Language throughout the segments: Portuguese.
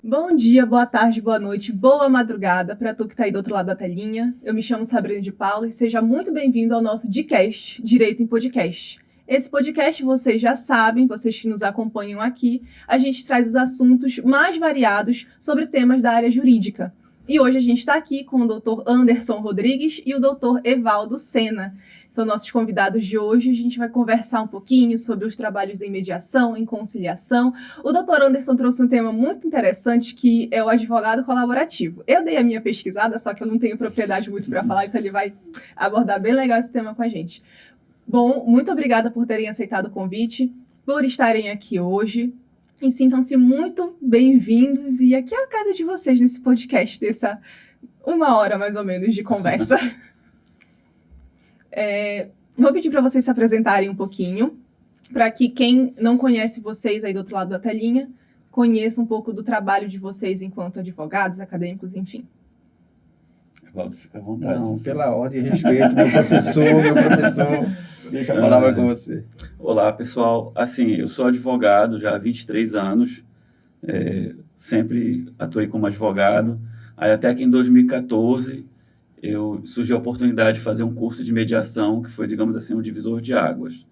Bom dia, boa tarde, boa noite, boa madrugada para tu que está aí do outro lado da telinha. Eu me chamo Sabrina de Paula e seja muito bem-vindo ao nosso Dicast, Direito em Podcast. Esse podcast, vocês já sabem, vocês que nos acompanham aqui, a gente traz os assuntos mais variados sobre temas da área jurídica. E hoje a gente está aqui com o Dr. Anderson Rodrigues e o Dr. Evaldo Sena. São nossos convidados de hoje. A gente vai conversar um pouquinho sobre os trabalhos em mediação, em conciliação. O Dr. Anderson trouxe um tema muito interessante, que é o advogado colaborativo. Eu dei a minha pesquisada, só que eu não tenho propriedade muito para falar, então ele vai abordar bem legal esse tema com a gente. Bom, muito obrigada por terem aceitado o convite, por estarem aqui hoje. E sintam-se muito bem-vindos. E aqui é a casa de vocês nesse podcast, dessa 1 hora mais ou menos de conversa. Vou pedir para vocês se apresentarem um pouquinho, para que quem não conhece vocês aí do outro lado da telinha, conheça um pouco do trabalho de vocês enquanto advogados, acadêmicos, enfim. Evaldo, fica à vontade. Não, pela ordem e respeito, meu professor, deixa a palavra com você. Olá, pessoal. Assim, eu sou advogado já há 23 anos, sempre atuei como advogado. Aí até que em 2014 surgiu a oportunidade de fazer um curso de mediação, que foi, digamos assim, um divisor de águas,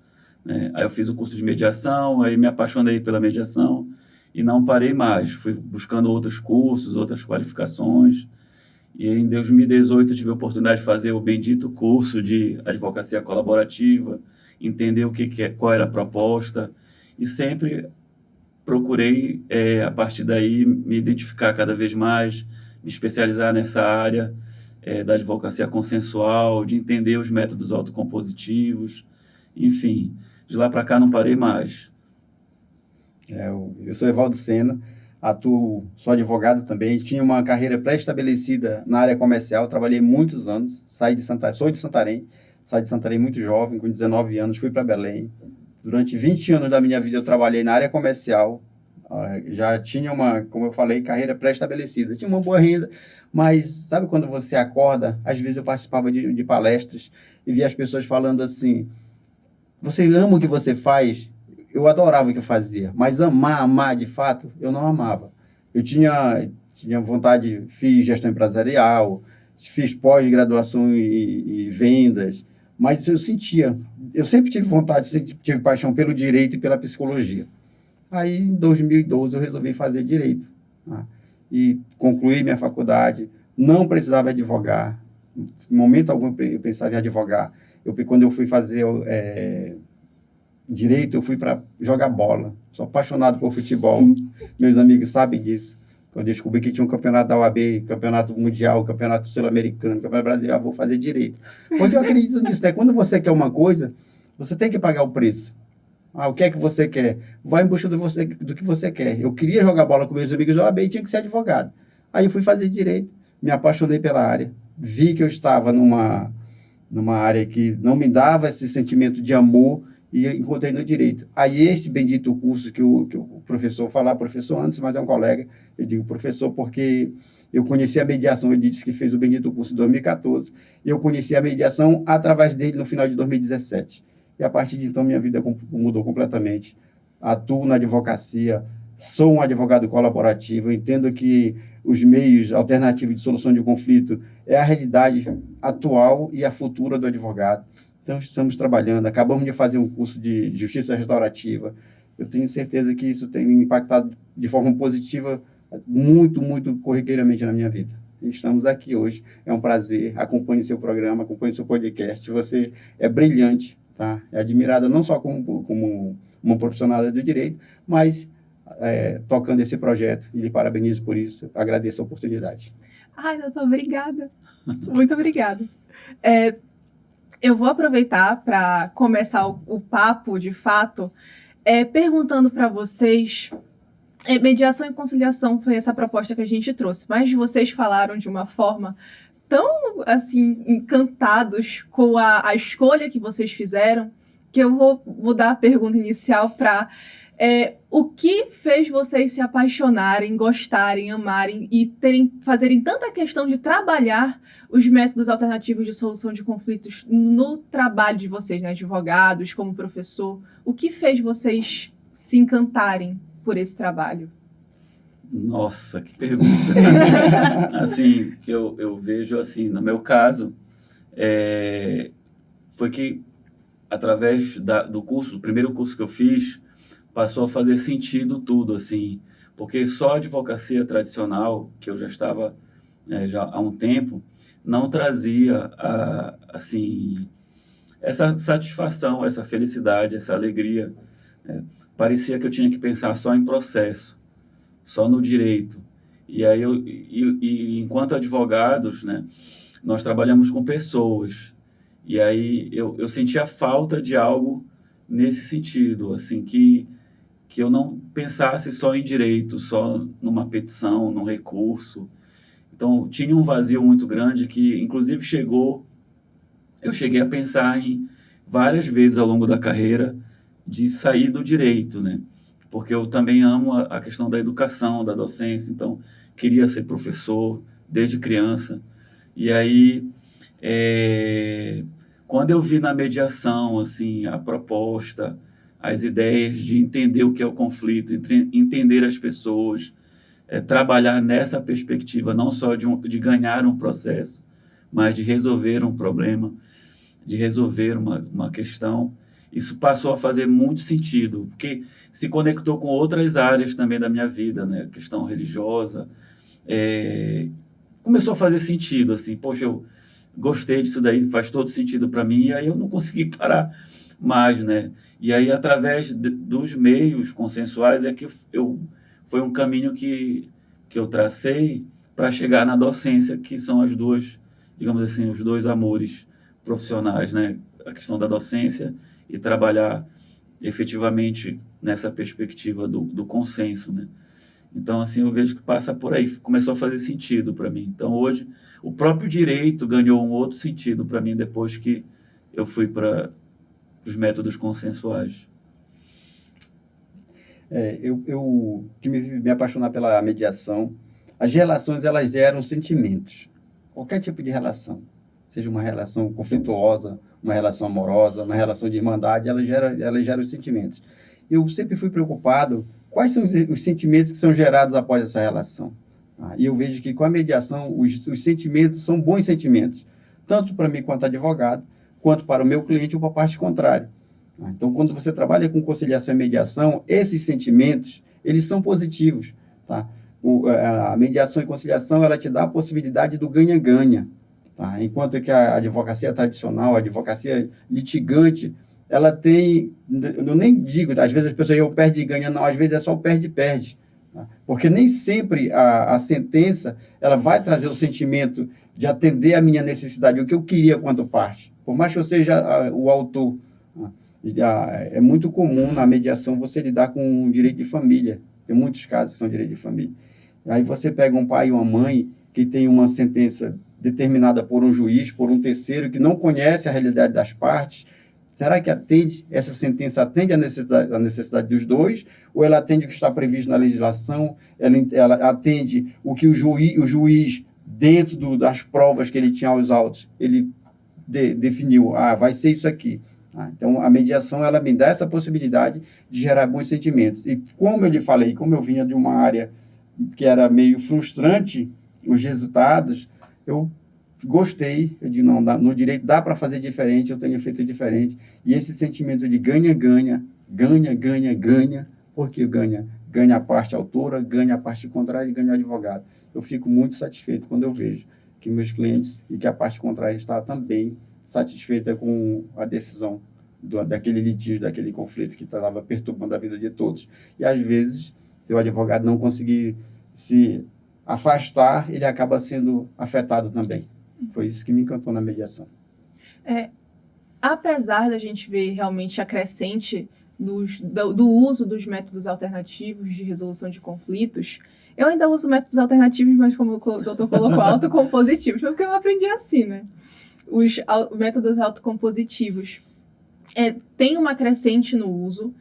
né? Aí eu fiz o curso de mediação, aí me apaixonei pela mediação e não parei mais. Fui buscando outros cursos, outras qualificações. E em 2018 tive a oportunidade de fazer o bendito curso de advocacia colaborativa, entender qual era a proposta, e sempre procurei, a partir daí, me identificar cada vez mais, me especializar nessa área da advocacia consensual, de entender os métodos autocompositivos, enfim, de lá para cá não parei mais. Eu sou Evaldo Sena, sou advogado também, tinha uma carreira pré-estabelecida na área comercial, trabalhei muitos anos, sou de Santarém, saí de Santarém muito jovem, com 19 anos, fui para Belém. Durante 20 anos da minha vida eu trabalhei na área comercial, já tinha como eu falei, carreira pré-estabelecida, tinha uma boa renda, mas sabe quando você acorda, às vezes eu participava de palestras e via as pessoas falando assim, você ama o que você faz? Eu adorava o que eu fazia, mas amar de fato, eu não amava. Eu tinha vontade, fiz gestão empresarial, fiz pós-graduação e vendas, mas eu sempre tive vontade, sempre tive paixão pelo direito e pela psicologia. Aí, em 2012, eu resolvi fazer direito, tá? E concluí minha faculdade, não precisava advogar, em momento algum eu pensava em advogar. Quando eu fui fazer direito, eu fui para jogar bola. Sou apaixonado por futebol. Meus amigos sabem disso. Quando eu descobri que tinha um campeonato da OAB, campeonato mundial, campeonato sul-americano, campeonato brasileiro, vou fazer direito. Porque eu acredito nisso, né? Quando você quer uma coisa, você tem que pagar o preço. O que é que você quer? Vai em busca do que você quer. Eu queria jogar bola com meus amigos da OAB e tinha que ser advogado. Aí eu fui fazer direito, me apaixonei pela área, vi que eu estava numa área que não me dava esse sentimento de amor, e encontrei no direito. Aí este bendito curso que o professor professor antes, mas é um colega, eu digo professor porque eu conheci a mediação, ele disse que fez o bendito curso em 2014, e eu conheci a mediação através dele no final de 2017. E a partir de então minha vida mudou completamente. Atuo na advocacia, sou um advogado colaborativo, entendo que os meios alternativos de solução de conflito é a realidade atual e a futura do advogado. Então, estamos trabalhando, acabamos de fazer um curso de justiça restaurativa. Eu tenho certeza que isso tem impactado de forma positiva muito, muito corriqueiramente na minha vida. E estamos aqui hoje, é um prazer, acompanhe seu programa, acompanhe seu podcast, você é brilhante, tá? É admirada não só como uma profissional do direito, mas tocando esse projeto, e lhe parabenizo por isso, agradeço a oportunidade. Ai, doutor, obrigada. Muito obrigada. Eu vou aproveitar para começar o papo, de fato, perguntando para vocês, mediação e conciliação foi essa proposta que a gente trouxe, mas vocês falaram de uma forma tão, assim, encantados com a escolha que vocês fizeram, que eu vou dar a pergunta inicial para o que fez vocês se apaixonarem, gostarem, amarem e fazerem tanta questão de trabalhar os métodos alternativos de solução de conflitos no trabalho de vocês, né, advogados, como professor? O que fez vocês se encantarem por esse trabalho? Nossa, que pergunta. Assim, eu vejo assim, no meu caso, foi que através do curso, do primeiro curso que eu fiz, passou a fazer sentido tudo, assim, porque só a advocacia tradicional, que eu já estava já há um tempo, não trazia, assim, essa satisfação, essa felicidade, essa alegria. né? Parecia que eu tinha que pensar só em processo, só no direito. E aí e enquanto advogados, né, nós trabalhamos com pessoas. E aí eu sentia falta de algo nesse sentido, assim, que eu não pensasse só em direito, só numa petição, num recurso. Então, tinha um vazio muito grande que, inclusive, eu cheguei a pensar em várias vezes ao longo da carreira de sair do direito, né? Porque eu também amo a questão da educação, da docência, então queria ser professor desde criança. E aí, é, quando eu vi na mediação, assim, a proposta, as ideias de entender o que é o conflito, entender as pessoas, trabalhar nessa perspectiva, não só de ganhar um processo, mas de resolver um problema, de resolver uma questão, isso passou a fazer muito sentido, porque se conectou com outras áreas também da minha vida, né? Questão religiosa, começou a fazer sentido, assim, poxa, eu gostei disso daí, faz todo sentido para mim, e aí eu não consegui parar mais, né? E aí, através dos meios consensuais, é que foi um caminho que eu tracei para chegar na docência, que são as duas, digamos assim, os dois amores profissionais, né? A questão da docência e trabalhar efetivamente nessa perspectiva do consenso, né? Então, assim, eu vejo que passa por aí, começou a fazer sentido para mim. Então, hoje, o próprio direito ganhou um outro sentido para mim depois que eu fui para os métodos consensuais. Eu que me apaixonar pela mediação, as relações elas geram sentimentos. Qualquer tipo de relação, seja uma relação conflituosa, uma relação amorosa, uma relação de irmandade, ela gera os sentimentos. Eu sempre fui preocupado quais são os sentimentos que são gerados após essa relação. E eu vejo que com a mediação os sentimentos são bons sentimentos, tanto para mim quanto advogado, quanto para o meu cliente ou para a parte contrária. Então, quando você trabalha com conciliação e mediação, esses sentimentos, eles são positivos. Tá? A mediação e conciliação, ela te dá a possibilidade do ganha-ganha. Tá? Enquanto que a advocacia tradicional, a advocacia litigante, ela tem, eu nem digo, às vezes as pessoas eu perde e ganha, não, às vezes é só o perde-perde. Tá? Porque nem sempre a sentença, ela vai trazer o sentimento de atender a minha necessidade, o que eu queria quanto parte. Por mais que eu seja o autor, é muito comum na mediação você lidar com direito de família. Tem muitos casos que são direito de família. Aí você pega um pai e uma mãe que tem uma sentença determinada por um juiz, por um terceiro, que não conhece a realidade das partes. Será que essa sentença atende a necessidade dos dois? Ou ela atende o que está previsto na legislação? Ela atende o que o juiz dentro das provas que ele tinha aos autos, ele definiu, vai ser isso aqui. Então, a mediação, ela me dá essa possibilidade de gerar bons sentimentos. E como eu lhe falei, como eu vinha de uma área que era meio frustrante, os resultados, eu gostei, eu digo, não, no direito dá para fazer diferente, eu tenho feito diferente. E esse sentimento de ganha-ganha, ganha-ganha-ganha, porque ganha a parte autora, ganha a parte contrária e ganha o advogado. Eu fico muito satisfeito quando eu vejo que meus clientes e que a parte contrária está também satisfeita com a decisão daquele litígio, daquele conflito que estava perturbando a vida de todos. E, às vezes, se o advogado não conseguir se afastar, ele acaba sendo afetado também. Foi isso que me encantou na mediação. Apesar da gente ver realmente a crescente do uso dos métodos alternativos de resolução de conflitos, eu ainda uso métodos alternativos, mas como o doutor colocou, autocompositivos, porque eu aprendi assim, né? Os métodos autocompositivos tem uma crescente no uso,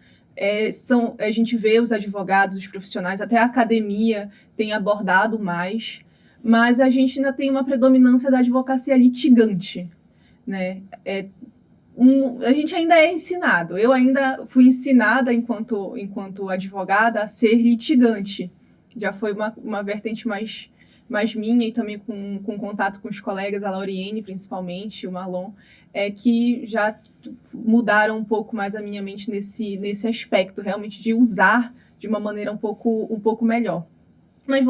a gente vê os advogados, os profissionais, até a academia tem abordado mais, mas a gente ainda tem uma predominância da advocacia litigante, né? A gente ainda é ensinado, eu ainda fui ensinada enquanto advogada a ser litigante, já foi uma vertente mais minha e também com contato com os colegas, a Lauriene principalmente, o Marlon, que já mudaram um pouco mais a minha mente nesse aspecto, realmente de usar de uma maneira um pouco melhor. Mas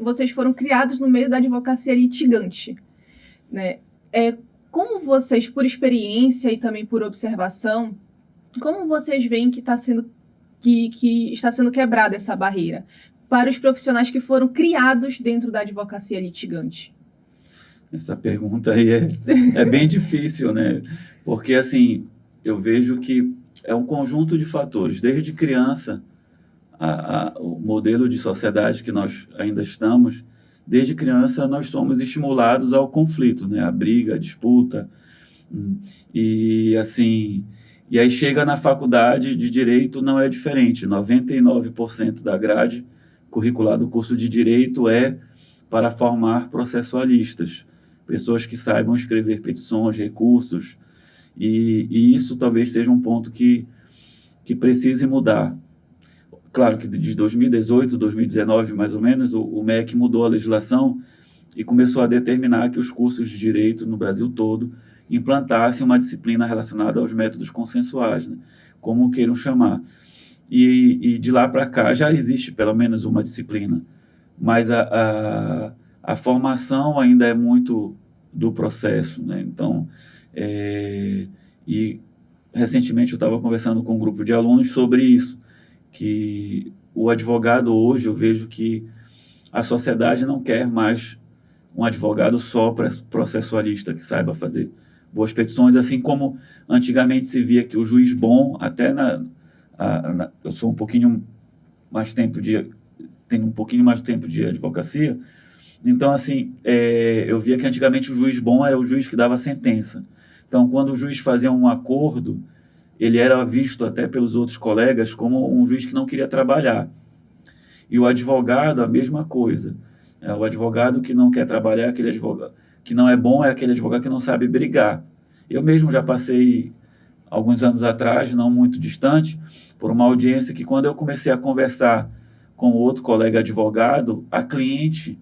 vocês foram criados no meio da advocacia litigante, né? Como vocês, por experiência e também por observação, como vocês veem que está sendo quebrada essa barreira para os profissionais que foram criados dentro da advocacia litigante? Essa pergunta aí é bem difícil, né? Porque, assim, eu vejo que é um conjunto de fatores. Desde criança, o modelo de sociedade que nós ainda estamos, desde criança nós somos estimulados ao conflito, né? A briga, a disputa. E, assim, e aí chega na faculdade de Direito, não é diferente. 99% da grade curricular do curso de Direito é para formar processualistas, pessoas que saibam escrever petições, recursos, e isso talvez seja um ponto que precise mudar. Claro que de 2018, 2019, mais ou menos, o MEC mudou a legislação e começou a determinar que os cursos de Direito no Brasil todo implantassem uma disciplina relacionada aos métodos consensuais, né? Como queiram chamar. E de lá para cá já existe pelo menos uma disciplina, mas a formação ainda é muito do processo, né? Então, e recentemente eu estava conversando com um grupo de alunos sobre isso, que o advogado hoje, eu vejo que a sociedade não quer mais um advogado só processualista que saiba fazer boas petições, assim como antigamente se via que o juiz bom, até eu sou tenho um pouquinho mais tempo de advocacia, então assim, eu via que antigamente o juiz bom era o juiz que dava sentença. Então, quando o juiz fazia um acordo, ele era visto até pelos outros colegas como um juiz que não queria trabalhar. E o advogado, a mesma coisa. O advogado que não quer trabalhar é aquele advogado que não é bom, é aquele advogado que não sabe brigar. Eu mesmo já passei, alguns anos atrás, não muito distante, por uma audiência que, quando eu comecei a conversar com outro colega advogado, a cliente,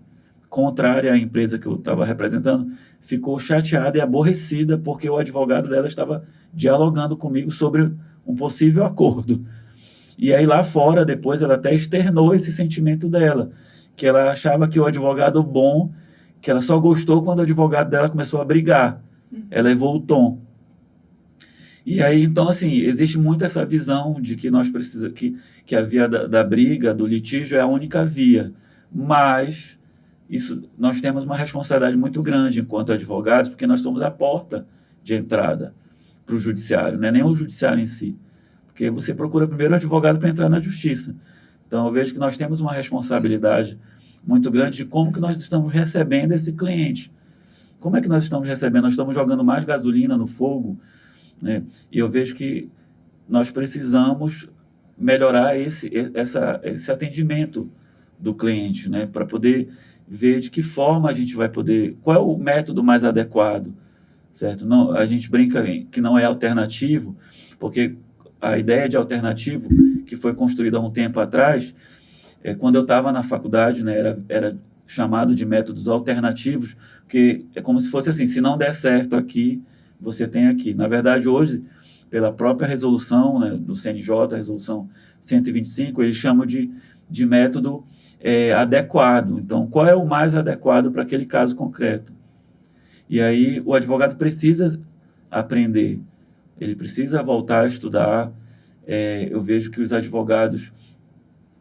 contrária à empresa que eu estava representando, ficou chateada e aborrecida porque o advogado dela estava dialogando comigo sobre um possível acordo. E aí lá fora, depois, ela até externou esse sentimento dela, que ela achava que o advogado bom, que ela só gostou quando o advogado dela começou a brigar. Ela elevou o tom. E aí, então, assim, existe muito essa visão de que nós precisamos, que a via da briga, do litígio, é a única via. Mas nós temos uma responsabilidade muito grande enquanto advogados, porque nós somos a porta de entrada para o judiciário, não é nem o judiciário em si. Porque você procura primeiro o advogado para entrar na justiça. Então, eu vejo que nós temos uma responsabilidade muito grande de como que nós estamos recebendo esse cliente. Como é que nós estamos recebendo? Nós estamos jogando mais gasolina no fogo, né? E eu vejo que nós precisamos melhorar esse atendimento do cliente, né? Para poder ver de que forma a gente vai poder... Qual é o método mais adequado, certo? Não, a gente brinca que não é alternativo, porque a ideia de alternativo, que foi construída há um tempo atrás, quando eu estava na faculdade, né, era chamado de métodos alternativos, porque é como se fosse assim, se não der certo aqui, você tem aqui. Na verdade, hoje, pela própria resolução, né, do CNJ, a resolução 125, eles chamam de método adequado. Então, qual é o mais adequado para aquele caso concreto? E aí o advogado precisa aprender, ele precisa voltar a estudar. Eu vejo que os advogados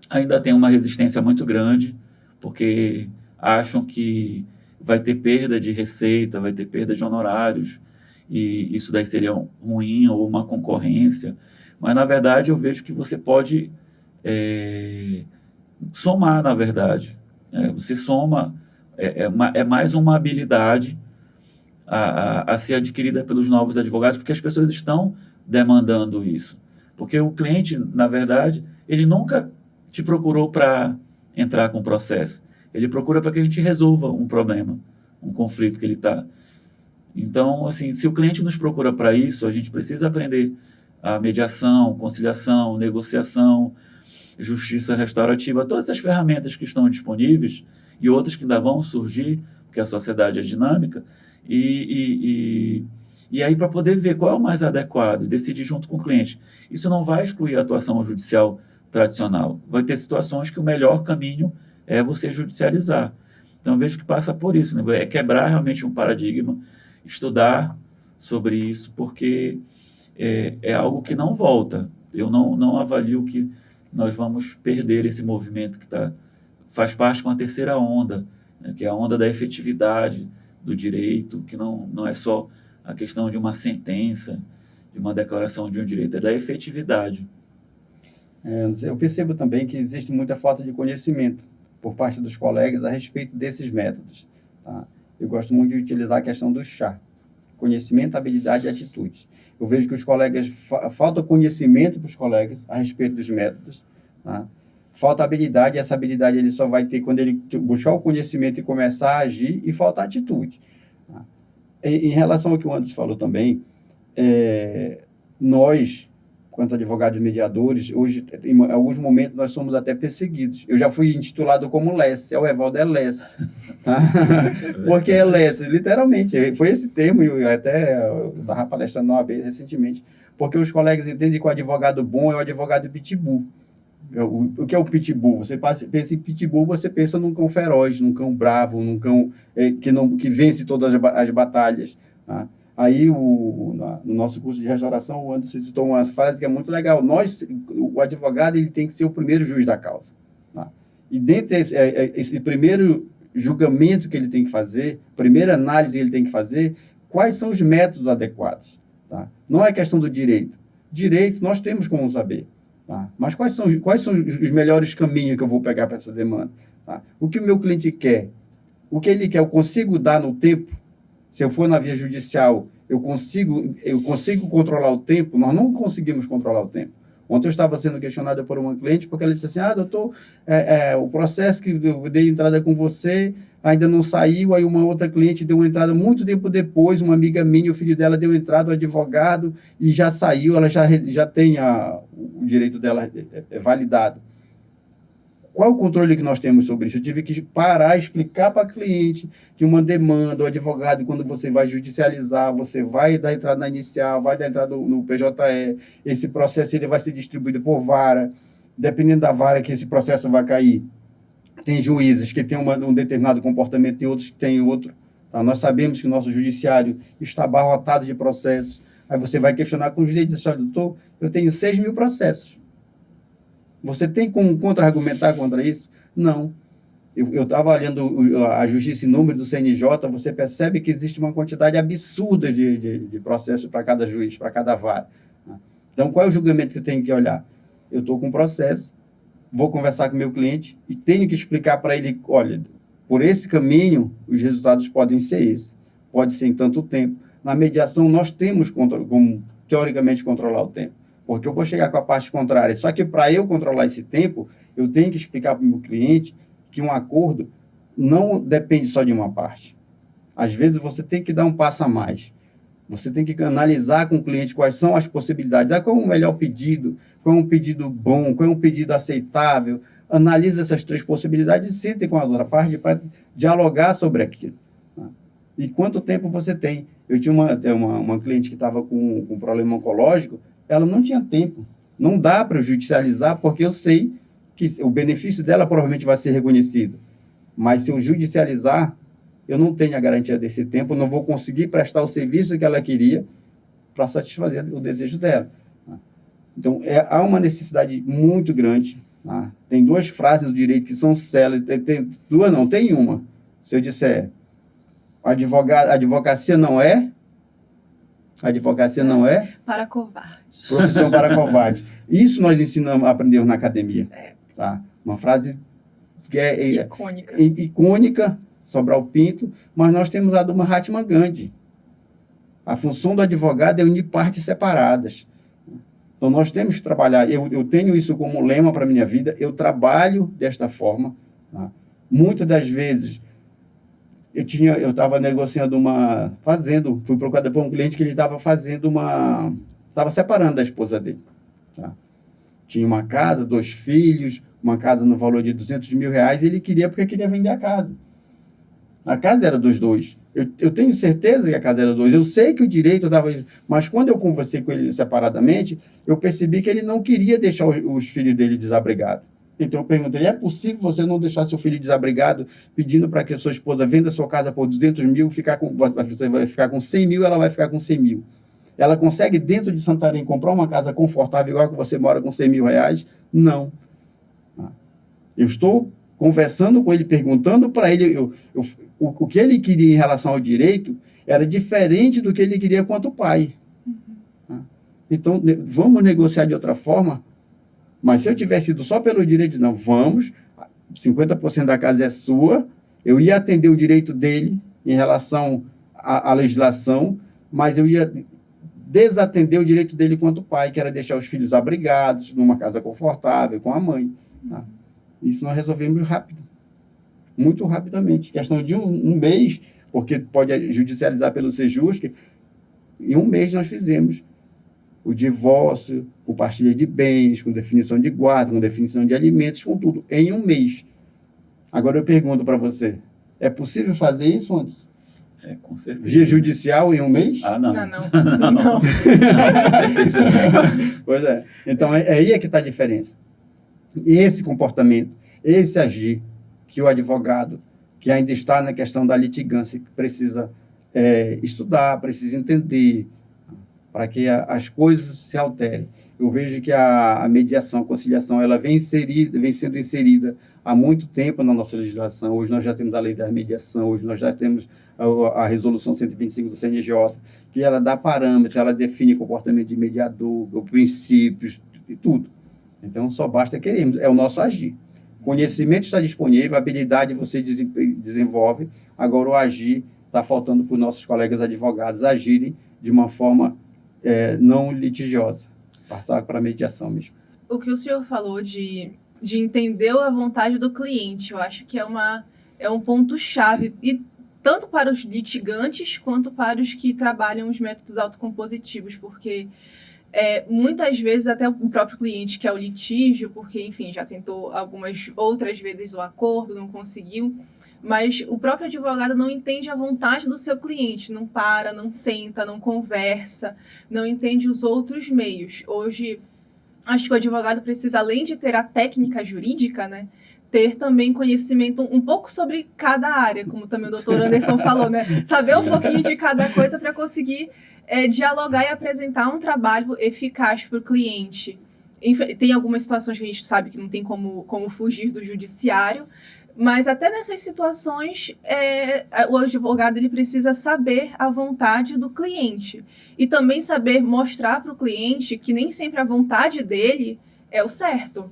ainda têm uma resistência muito grande, porque acham que vai ter perda de receita, vai ter perda de honorários, e isso daí seria ruim ou uma concorrência. Mas, na verdade, eu vejo que você pode somar, na verdade. Você soma, é mais uma habilidade a ser adquirida pelos novos advogados, porque as pessoas estão demandando isso. Porque o cliente, na verdade, ele nunca te procurou para entrar com o processo. Ele procura para que a gente resolva um problema, um conflito que ele está. Então, assim, se o cliente nos procura para isso, a gente precisa aprender a mediação, conciliação, negociação, justiça restaurativa, todas essas ferramentas que estão disponíveis e outras que ainda vão surgir, porque a sociedade é dinâmica, e aí para poder ver qual é o mais adequado e decidir junto com o cliente. Isso não vai excluir a atuação judicial tradicional. Vai ter situações que o melhor caminho é você judicializar. Então, eu vejo que passa por isso, né? É quebrar realmente um paradigma, estudar sobre isso, porque é algo que não volta. Eu não avalio que nós vamos perder esse movimento que faz parte com a terceira onda, né? Que é a onda da efetividade do direito, que não é só a questão de uma sentença, de uma declaração de um direito, é da efetividade. Eu percebo também que existe muita falta de conhecimento por parte dos colegas a respeito desses métodos. Tá? Eu gosto muito de utilizar a questão do chá. Conhecimento, habilidade e atitude. Eu vejo que os colegas, falta conhecimento para os colegas a respeito dos métodos. Tá? Falta habilidade, e essa habilidade ele só vai ter quando ele buscar o conhecimento e começar a agir, e falta atitude. Tá? Em relação ao que o Anderson falou também, nós, quanto advogados mediadores, hoje, em alguns momentos, nós somos até perseguidos. Eu já fui intitulado como Lesse, o Evaldo é Lesse. Tá? Porque é Lesse, literalmente, foi esse termo, eu estava palestrando na OAB recentemente, porque os colegas entendem que o advogado bom é o advogado pitbull. O que é o pitbull? Você pensa em pitbull, você pensa num cão feroz, num cão bravo, num cão que vence todas as batalhas. Tá? Aí, no nosso curso de restauração, o Anderson citou uma frase que é muito legal. O advogado ele tem que ser o primeiro juiz da causa. Tá? E dentro esse primeiro julgamento que ele tem que fazer, primeira análise que ele tem que fazer, quais são os métodos adequados? Tá? Não é questão do direito. Direito nós temos como saber. Tá? Mas quais são os melhores caminhos que eu vou pegar para essa demanda? Tá? O que o meu cliente quer? O que ele quer, eu consigo dar no tempo? Se eu for na via judicial, eu consigo controlar o tempo? Nós não conseguimos controlar o tempo. Ontem eu estava sendo questionado por uma cliente porque ela disse assim, doutor, o processo que eu dei entrada com você ainda não saiu, aí uma outra cliente deu uma entrada muito tempo depois, uma amiga minha, o filho dela deu entrada, o advogado, e já saiu, ela já tem o direito dela validado. Qual o controle que nós temos sobre isso? Eu tive que parar e explicar para a cliente que uma demanda, o advogado, quando você vai judicializar, você vai dar entrada na inicial, vai dar entrada no PJE, esse processo ele vai ser distribuído por vara, dependendo da vara que esse processo vai cair. Tem juízes que têm um determinado comportamento, tem outros que têm outro. Tá? Nós sabemos que o nosso judiciário está abarrotado de processos. Aí você vai questionar com o juiz e diz, doutor, eu tenho 6 mil processos. Você tem como contra-argumentar contra isso? Não. Eu estava olhando a justiça em número do CNJ, você percebe que existe uma quantidade absurda de processos para cada juiz, para cada vara. Então, qual é o julgamento que eu tenho que olhar? Eu estou com um processo, vou conversar com o meu cliente e tenho que explicar para ele, olha, por esse caminho, os resultados podem ser esses. Pode ser em tanto tempo. Na mediação, nós temos como, teoricamente, controlar o tempo. Porque eu vou chegar com a parte contrária. Só que para eu controlar esse tempo, eu tenho que explicar para o meu cliente que um acordo não depende só de uma parte. Às vezes você tem que dar um passo a mais. Você tem que analisar com o cliente quais são as possibilidades. Qual é o melhor pedido? Qual é um pedido bom? Qual é um pedido aceitável? Analise essas 3 possibilidades e sentem com a outra parte para dialogar sobre aquilo. E quanto tempo você tem? Eu tinha uma cliente que estava com um problema oncológico, ela não tinha tempo. Não dá para judicializar, porque eu sei que o benefício dela provavelmente vai ser reconhecido. Mas se eu judicializar, eu não tenho a garantia desse tempo, não vou conseguir prestar o serviço que ela queria para satisfazer o desejo dela. Então, há uma necessidade muito grande. Tem 2 frases do direito que são célebres, tem uma. Se eu disser, a advocacia não é para covardes. Profissão para covardes. Isso nós aprendemos na academia. Tá? Uma frase que é icônica, Sobral Pinto, mas nós temos a do Mahatma Gandhi. A função do advogado é unir partes separadas. Então, nós temos que trabalhar. Eu tenho isso como lema para a minha vida, eu trabalho desta forma. Tá? Muitas das vezes, eu estava negociando fui procurado por um cliente que ele estava separando da esposa dele. Tá? tinha uma casa, 2 filhos, uma casa no valor de R$200 mil, e ele queria porque queria vender a casa. A casa era dos dois. Eu tenho certeza que a casa era dos dois. Eu sei que o direito dava isso. Mas quando eu conversei com ele separadamente, eu percebi que ele não queria deixar os filhos dele desabrigados. Então eu perguntei, é possível você não deixar seu filho desabrigado pedindo para que a sua esposa venda sua casa por 200 mil, você vai ficar com 100 mil, ela vai ficar com 100 mil. Ela consegue, dentro de Santarém, comprar uma casa confortável igual que você mora com 100 mil reais? Não. Eu estou conversando com ele, perguntando para ele, o que ele queria em relação ao direito era diferente do que ele queria quanto pai. Então, vamos negociar de outra forma? Mas se eu tivesse ido só pelo direito, não, vamos, 50% da casa é sua, eu ia atender o direito dele em relação à legislação, mas eu ia desatender o direito dele quanto pai, que era deixar os filhos abrigados, numa casa confortável, com a mãe. Isso nós resolvemos rápido, muito rapidamente. Questão de um mês, porque pode judicializar pelo Sejusc, em um mês nós fizemos o divórcio, com partilha de bens, com definição de guarda, com definição de alimentos, com tudo, em um mês. Agora eu pergunto para você, é possível fazer isso antes? Com certeza. Via judicial em um mês? Não. Não. Com certeza não. Pois é. Então, aí é que está a diferença. Esse comportamento, esse agir que o advogado, que ainda está na questão da litigância, que precisa estudar, precisa entender, para que as coisas se alterem. Eu vejo que a mediação, a conciliação, ela vem sendo inserida há muito tempo na nossa legislação. Hoje nós já temos a lei da mediação, hoje nós já temos a resolução 125 do CNJ, que ela dá parâmetros, ela define comportamento de mediador, princípios e tudo. Então, só basta querermos, é o nosso agir. Conhecimento está disponível, habilidade você desenvolve, agora o agir está faltando para os nossos colegas advogados agirem de uma forma não litigiosa, passar para a mediação mesmo. O que o senhor falou de entender a vontade do cliente, eu acho que é um ponto-chave, e tanto para os litigantes quanto para os que trabalham os métodos autocompositivos, porque muitas vezes até o próprio cliente quer o litígio, porque, enfim, já tentou algumas outras vezes o acordo, não conseguiu, mas o próprio advogado não entende a vontade do seu cliente, não para, não senta, não conversa, não entende os outros meios. Hoje, acho que o advogado precisa, além de ter a técnica jurídica, né, ter também conhecimento um pouco sobre cada área, como também o doutor Anderson falou, né, saber um pouquinho de cada coisa para conseguir dialogar e apresentar um trabalho eficaz para o cliente. Tem algumas situações que a gente sabe que não tem como fugir do judiciário, mas até nessas situações o advogado ele precisa saber a vontade do cliente e também saber mostrar para o cliente que nem sempre a vontade dele é o certo,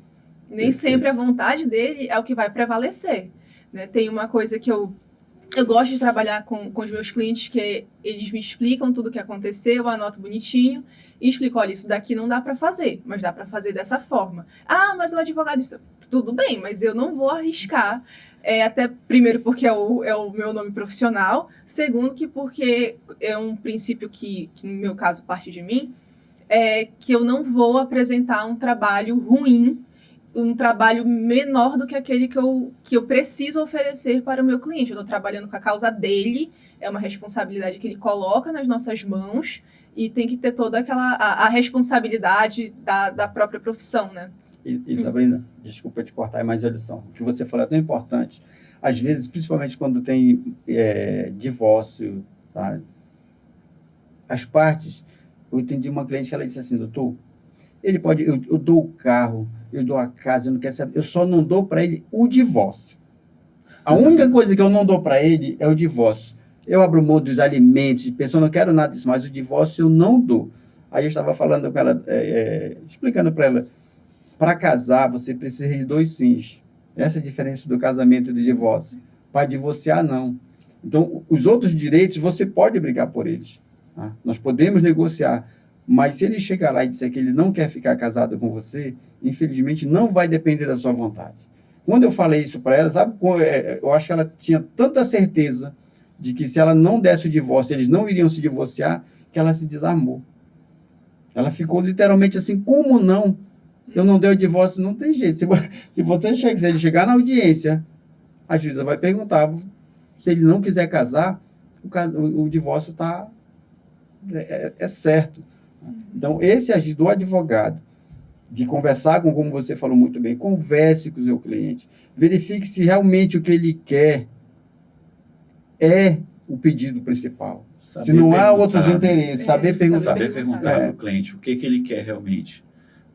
nem sempre a vontade dele é o que vai prevalecer, né? Tem uma coisa que eu gosto de trabalhar com os meus clientes, que eles me explicam tudo o que aconteceu, eu anoto bonitinho e explico, olha, isso daqui não dá para fazer, mas dá para fazer dessa forma. Ah, mas o advogado disse, tudo bem, mas eu não vou arriscar, até primeiro porque é o meu nome profissional, segundo que porque é um princípio que no meu caso parte de mim, que eu não vou apresentar um trabalho ruim, um trabalho menor do que aquele que eu preciso oferecer para o meu cliente. Eu estou trabalhando com a causa dele, é uma responsabilidade que ele coloca nas nossas mãos e tem que ter toda a responsabilidade da própria profissão, né? E Sabrina, desculpa te cortar, mas olha só, o que você falou é tão importante. Às vezes, principalmente quando tem divórcio, tá? As partes, eu entendi uma cliente que ela disse assim, doutor, ele pode, eu dou o carro, eu dou a casa, eu não quero saber, eu só não dou para ele o divórcio. A única coisa que eu não dou para ele é o divórcio. Eu abro mão dos alimentos, pessoa, não quero nada disso, mas o divórcio eu não dou. Aí eu estava falando com ela, explicando para ela, para casar você precisa de 2 sims. Essa é a diferença do casamento e do divórcio. Para divorciar, não. Então, os outros direitos, você pode brigar por eles. Tá? Nós podemos negociar. Mas se ele chegar lá e disser que ele não quer ficar casado com você, infelizmente não vai depender da sua vontade. Quando eu falei isso para ela, sabe, eu acho que ela tinha tanta certeza de que se ela não desse o divórcio, eles não iriam se divorciar, que ela se desarmou. Ela ficou literalmente assim, como não? Se eu não der o divórcio, não tem jeito. Se ele chegar na audiência, a juíza vai perguntar, se ele não quiser casar, o divórcio é certo. Então, esse agir do advogado, de conversar como você falou muito bem, converse com o seu cliente, verifique se realmente o que ele quer é o pedido principal. Se não há outros interesses, saber perguntar. Saber perguntar para o cliente o que ele quer realmente.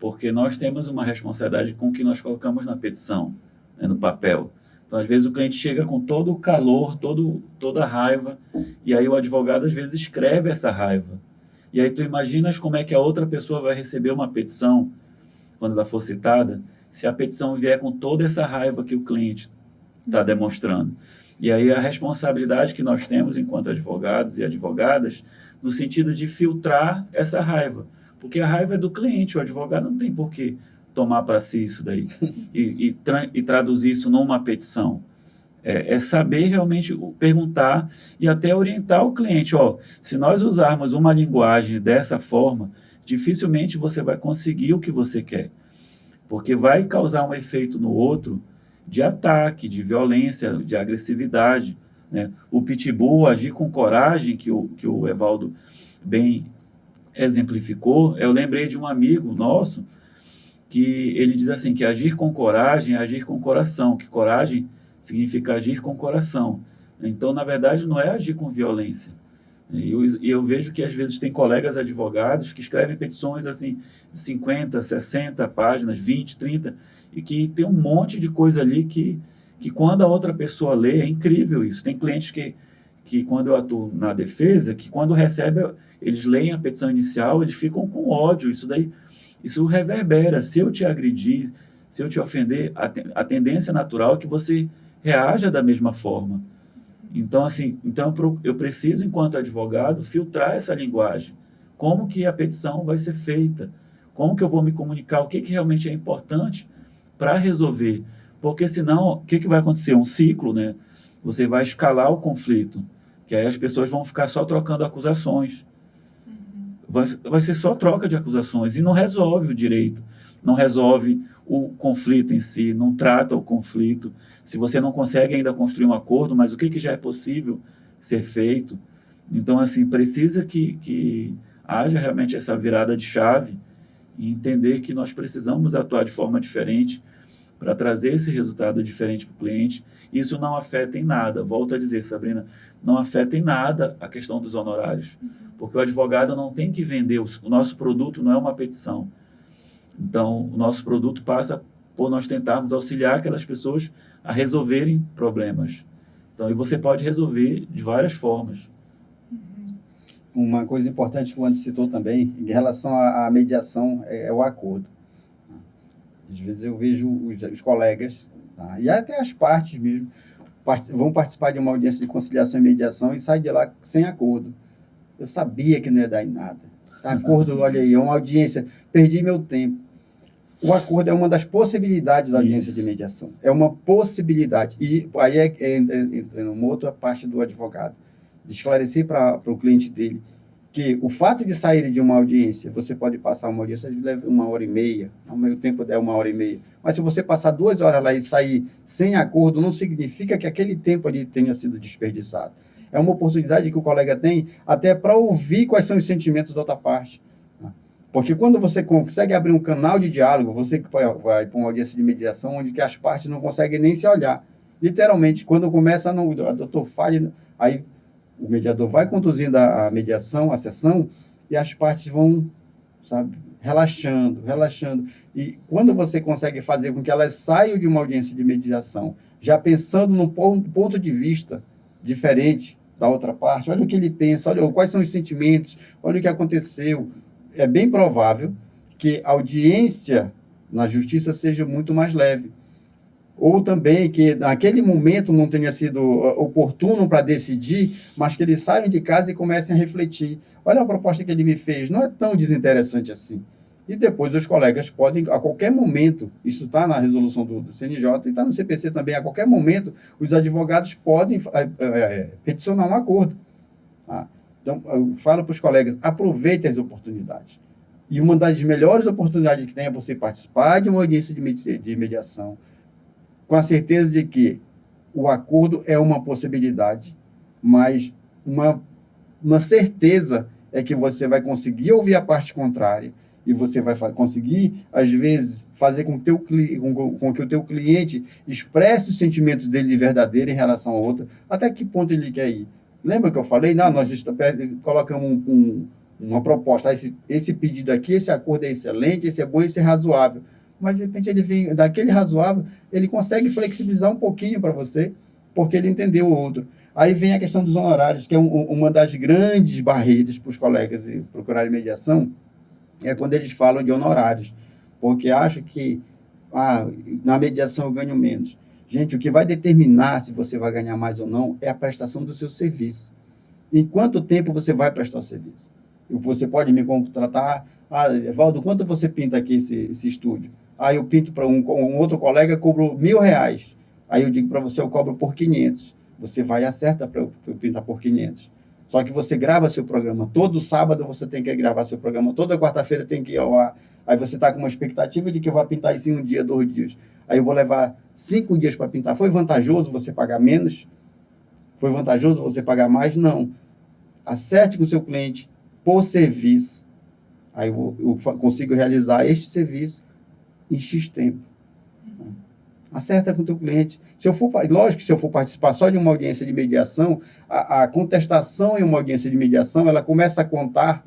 Porque nós temos uma responsabilidade com o que nós colocamos na petição, né, no papel. Então, às vezes, o cliente chega com todo o calor, toda a raiva, e aí o advogado, às vezes, escreve essa raiva. E aí tu imaginas como é que a outra pessoa vai receber uma petição, quando ela for citada, se a petição vier com toda essa raiva que o cliente está demonstrando. E aí a responsabilidade que nós temos enquanto advogados e advogadas, no sentido de filtrar essa raiva. Porque a raiva é do cliente, o advogado não tem por que tomar para si isso daí e traduzir isso numa petição. É saber realmente perguntar e até orientar o cliente. Se nós usarmos uma linguagem dessa forma, dificilmente você vai conseguir o que você quer. Porque vai causar um efeito no outro de ataque, de violência, de agressividade, né? O pitbull agir com coragem, que o Evaldo bem exemplificou. Eu lembrei de um amigo nosso que ele diz assim, que agir com coragem é agir com coração, que coragem significa agir com coração. Então, na verdade, não é agir com violência. E eu vejo que, às vezes, tem colegas advogados que escrevem petições assim, de 50, 60 páginas, 20, 30, e que tem um monte de coisa ali que quando a outra pessoa lê, é incrível isso. Tem clientes que quando eu atuo na defesa, que quando recebem, eles leem a petição inicial, eles ficam com ódio. Isso reverbera. Se eu te agredir, se eu te ofender, a tendência natural é que você reaja da mesma forma. Então, eu preciso, enquanto advogado, filtrar essa linguagem. Como que a petição vai ser feita? Como que eu vou me comunicar? O que realmente é importante para resolver? Porque senão, o que vai acontecer? Um ciclo, né? Você vai escalar o conflito, que aí as pessoas vão ficar só trocando acusações. Vai ser só troca de acusações e não resolve o direito, não resolve o conflito em si, não trata o conflito. Se você não consegue ainda construir um acordo, mas o que já é possível ser feito? Então, precisa que haja realmente essa virada de chave e entender que nós precisamos atuar de forma diferente para trazer esse resultado diferente para o cliente. Isso não afeta em nada, volto a dizer, Sabrina, não afeta em nada a questão dos honorários, porque o advogado não tem que vender, o nosso produto não é uma petição. Então, o nosso produto passa por nós tentarmos auxiliar aquelas pessoas a resolverem problemas. Então, e você pode resolver de várias formas. Uma coisa importante que o Anderson citou também, em relação à mediação, é o acordo. Às vezes eu vejo os colegas, tá? E até as partes mesmo, vão participar de uma audiência de conciliação e mediação e saem de lá sem acordo. Eu sabia que não ia dar em nada. Acordo, olha aí, é uma audiência, perdi meu tempo. O acordo é uma das possibilidades da audiência de mediação. É uma possibilidade. E aí entra uma outra parte do advogado, de esclarecer para o cliente dele que o fato de sair de uma audiência, você pode passar uma audiência de 1h30, ao meio tempo é 1h30. Mas se você passar 2 horas lá e sair sem acordo, não significa que aquele tempo ali tenha sido desperdiçado. É uma oportunidade que o colega tem até para ouvir quais são os sentimentos da outra parte. Porque quando você consegue abrir um canal de diálogo, você vai para uma audiência de mediação onde que as partes não conseguem nem se olhar. Literalmente, quando começa, doutor, fale, aí o mediador vai conduzindo a mediação, a sessão, e as partes vão, relaxando. E quando você consegue fazer com que elas saiam de uma audiência de mediação, já pensando num ponto de vista diferente da outra parte, olha o que ele pensa, olha quais são os sentimentos, olha o que aconteceu, é bem provável que a audiência na justiça seja muito mais leve. Ou também que naquele momento não tenha sido oportuno para decidir, mas que eles saiam de casa e comecem a refletir. Olha a proposta que ele me fez, não é tão desinteressante assim. E depois os colegas podem, a qualquer momento, isso está na resolução do CNJ e está no CPC também, a qualquer momento, os advogados podem peticionar um acordo. Então, eu falo para os colegas, aproveitem as oportunidades. E uma das melhores oportunidades que tem é você participar de uma audiência de mediação, com a certeza de que o acordo é uma possibilidade, mas uma certeza é que você vai conseguir ouvir a parte contrária e você vai conseguir, às vezes, fazer com que o teu cliente expresse os sentimentos dele de verdadeiro em relação ao outro, até que ponto ele quer ir. Lembra que eu falei? Não, nós colocamos uma proposta, esse pedido aqui, esse acordo é excelente, esse é bom, esse é razoável. Mas, de repente, ele vem daquele razoável, ele consegue flexibilizar um pouquinho para você, porque ele entendeu o outro. Aí vem a questão dos honorários, que é uma das grandes barreiras para os colegas procurarem mediação, é quando eles falam de honorários, porque acham que na mediação eu ganho menos. Gente, o que vai determinar se você vai ganhar mais ou não é a prestação do seu serviço. Em quanto tempo você vai prestar o serviço? Você pode me contratar, Evaldo, quanto você pinta aqui esse estúdio? Eu pinto para um outro colega, cobro R$1.000. Aí eu digo para você, eu cobro por 500. Você vai e acerta para eu pintar por 500. Só que você grava seu programa. Todo sábado você tem que gravar seu programa. Toda quarta-feira tem que ir ao ar. Aí você está com uma expectativa de que eu vou pintar isso em 1 dia, 2 dias. Aí eu vou levar 5 dias para pintar. Foi vantajoso você pagar menos? Foi vantajoso você pagar mais? Não. Acerte com o seu cliente por serviço. Aí eu consigo realizar este serviço em X tempo. Acerta com o teu cliente. Lógico que se eu for participar só de uma audiência de mediação, a contestação em uma audiência de mediação, ela começa a contar,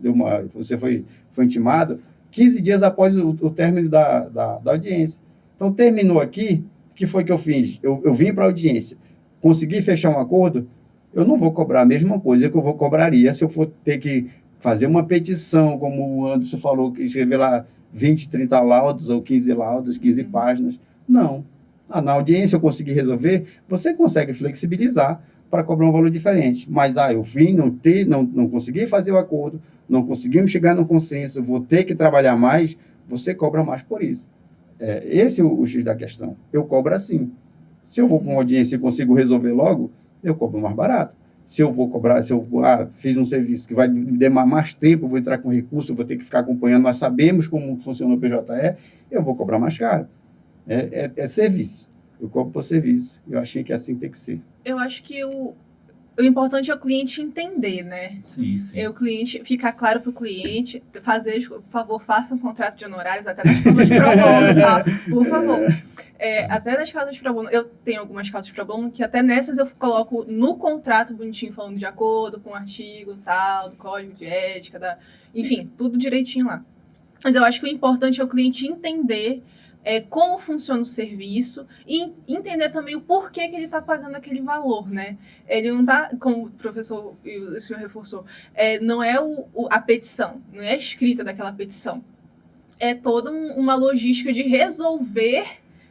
você foi intimado, 15 dias após o término da audiência. Então, terminou aqui, o que foi que eu fiz? Eu vim para a audiência, consegui fechar um acordo, eu não vou cobrar a mesma coisa que eu cobraria se eu for ter que fazer uma petição, como o Anderson falou, escrever lá 20, 30 laudos, ou 15 laudos, 15 páginas. Não. Na audiência eu consegui resolver, você consegue flexibilizar para cobrar um valor diferente. Mas, eu vim, não consegui fazer o acordo, não conseguimos chegar no consenso, vou ter que trabalhar mais, você cobra mais por isso. Esse é o X da questão. Eu cobro assim. Se eu vou para uma audiência e consigo resolver logo, eu cobro mais barato. Se eu fiz um serviço que vai me demandar mais tempo, vou entrar com recurso, vou ter que ficar acompanhando, nós sabemos como funciona o PJE, eu vou cobrar mais caro. É serviço. Eu cobro por serviço. Eu achei que assim tem que ser. Eu acho que o importante é o cliente entender, né? Sim, sim. O cliente, ficar claro para o cliente, por favor, faça um contrato de honorários até nas causas de pro bono, tá? Por favor. Até nas causas de pro bono, eu tenho algumas causas de pro bono que até nessas eu coloco no contrato bonitinho, falando de acordo com o artigo tal, do código de ética, enfim, tudo direitinho lá. Mas eu acho que o importante é o cliente entender como funciona o serviço e entender também o porquê que ele está pagando aquele valor, né? Ele não está, como o professor e o senhor reforçou, não é a petição, não é a escrita daquela petição. É toda uma logística de resolver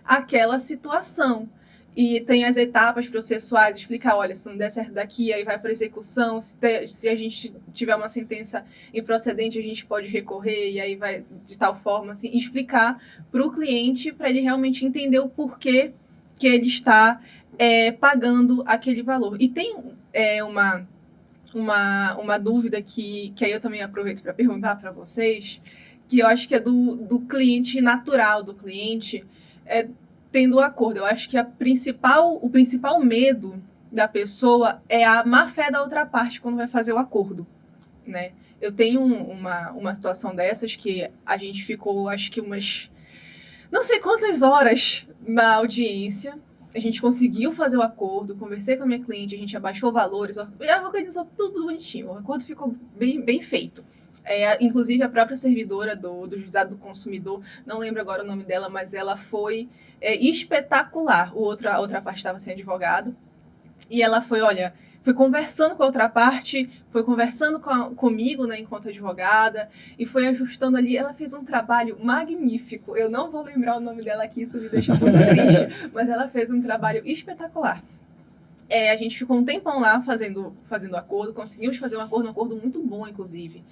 aquela situação. E tem as etapas processuais, explicar, olha, se não der certo daqui, aí vai para execução, se a gente tiver uma sentença improcedente, a gente pode recorrer, e aí vai de tal forma, assim, explicar para o cliente, para ele realmente entender o porquê que ele está pagando aquele valor. E tem uma dúvida que aí eu também aproveito para perguntar para vocês, que eu acho que é do cliente natural, do cliente, tendo o acordo. Eu acho que o principal medo da pessoa é a má-fé da outra parte quando vai fazer o acordo, né? Eu tenho uma situação dessas que a gente ficou, acho que não sei quantas horas na audiência, a gente conseguiu fazer o acordo, conversei com a minha cliente, a gente abaixou valores, organizou tudo bonitinho, o acordo ficou bem, bem feito. Inclusive a própria servidora do Juizado do Consumidor, não lembro agora o nome dela, mas ela foi espetacular. A outra parte estava sem advogado, e ela foi conversando com a outra parte, foi conversando comigo, né, enquanto advogada, e foi ajustando ali. Ela fez um trabalho magnífico. Eu não vou lembrar o nome dela aqui, isso me deixa muito triste, mas ela fez um trabalho espetacular. A gente ficou um tempão lá fazendo acordo, conseguimos fazer um acordo muito bom, inclusive.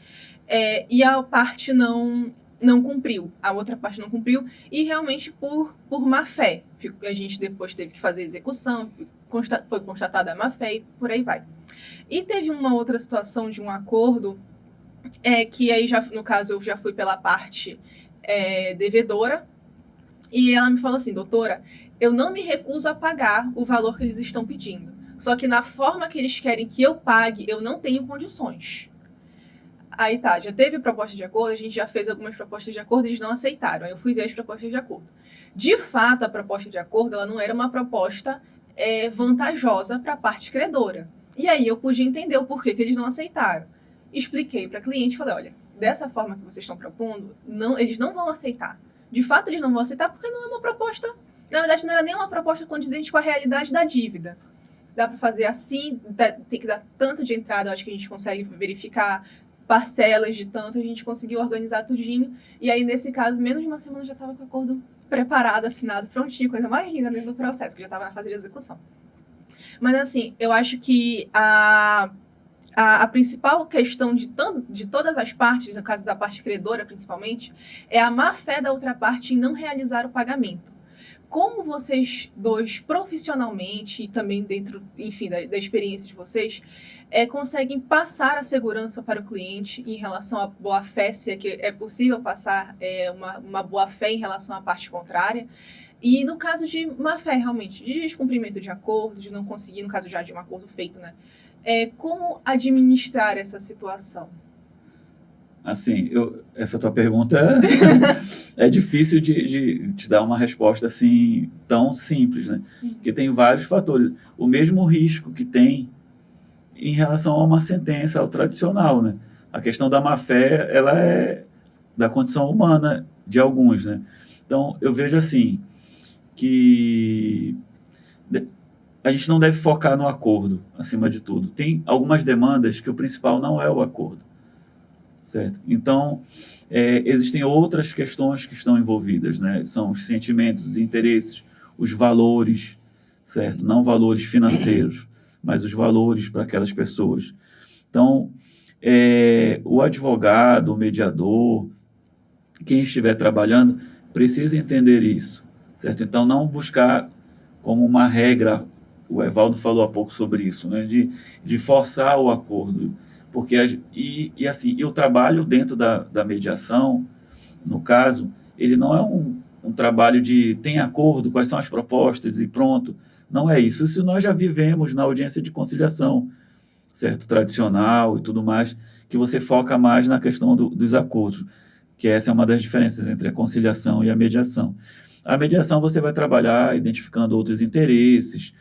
E a parte não cumpriu, a outra parte não cumpriu, e realmente por má fé. A gente depois teve que fazer execução, foi constatada a má fé e por aí vai. E teve uma outra situação de um acordo que aí, já, no caso, eu já fui pela parte devedora, e ela me falou assim, doutora, eu não me recuso a pagar o valor que eles estão pedindo, só que na forma que eles querem que eu pague, eu não tenho condições. Aí tá, já teve proposta de acordo, a gente já fez algumas propostas de acordo, eles não aceitaram, aí eu fui ver as propostas de acordo. De fato, a proposta de acordo, ela não era uma proposta vantajosa para a parte credora. E aí eu pude entender o porquê que eles não aceitaram. Expliquei para a cliente, falei, olha, dessa forma que vocês estão propondo, eles não vão aceitar. De fato, eles não vão aceitar porque não é uma proposta, na verdade, não era nem uma proposta condizente com a realidade da dívida. Dá para fazer assim, tem que dar tanto de entrada, eu acho que a gente consegue verificar parcelas de tanto, a gente conseguiu organizar tudinho. E aí, nesse caso, menos de uma semana já estava com o acordo preparado, assinado, prontinho, coisa mais linda dentro do processo, que já estava na fase de execução. Mas, assim, eu acho que a principal questão de todas as partes, no caso da parte credora principalmente, é a má fé da outra parte em não realizar o pagamento. Como vocês dois, profissionalmente e também dentro, enfim, da experiência de vocês, conseguem passar a segurança para o cliente em relação à boa-fé, se é que é possível passar uma boa-fé em relação à parte contrária, e no caso de má-fé, realmente, de descumprimento de acordo, de não conseguir, no caso já de um acordo feito, né? Como administrar essa situação? Assim, essa tua pergunta é difícil de te dar uma resposta assim tão simples, né? Porque tem vários fatores. O mesmo risco que tem em relação a uma sentença ao tradicional, né? A questão da má-fé, ela é da condição humana de alguns, né? Então, eu vejo assim, que a gente não deve focar no acordo, acima de tudo. Tem algumas demandas que o principal não é o acordo, certo? Então, existem outras questões que estão envolvidas, né? São os sentimentos, os interesses, os valores, certo? Não valores financeiros, mas os valores para aquelas pessoas. Então, o advogado, o mediador, quem estiver trabalhando, precisa entender isso, certo? Então, não buscar como uma regra, o Evaldo falou há pouco sobre isso, né? De forçar o acordo. Porque, assim, o trabalho dentro da mediação, no caso, ele não é um trabalho de tem acordo, quais são as propostas e pronto. Não é isso. Isso nós já vivemos na audiência de conciliação, certo? Tradicional e tudo mais, que você foca mais na questão dos acordos, que essa é uma das diferenças entre a conciliação e a mediação. A mediação você vai trabalhar identificando outros interesses,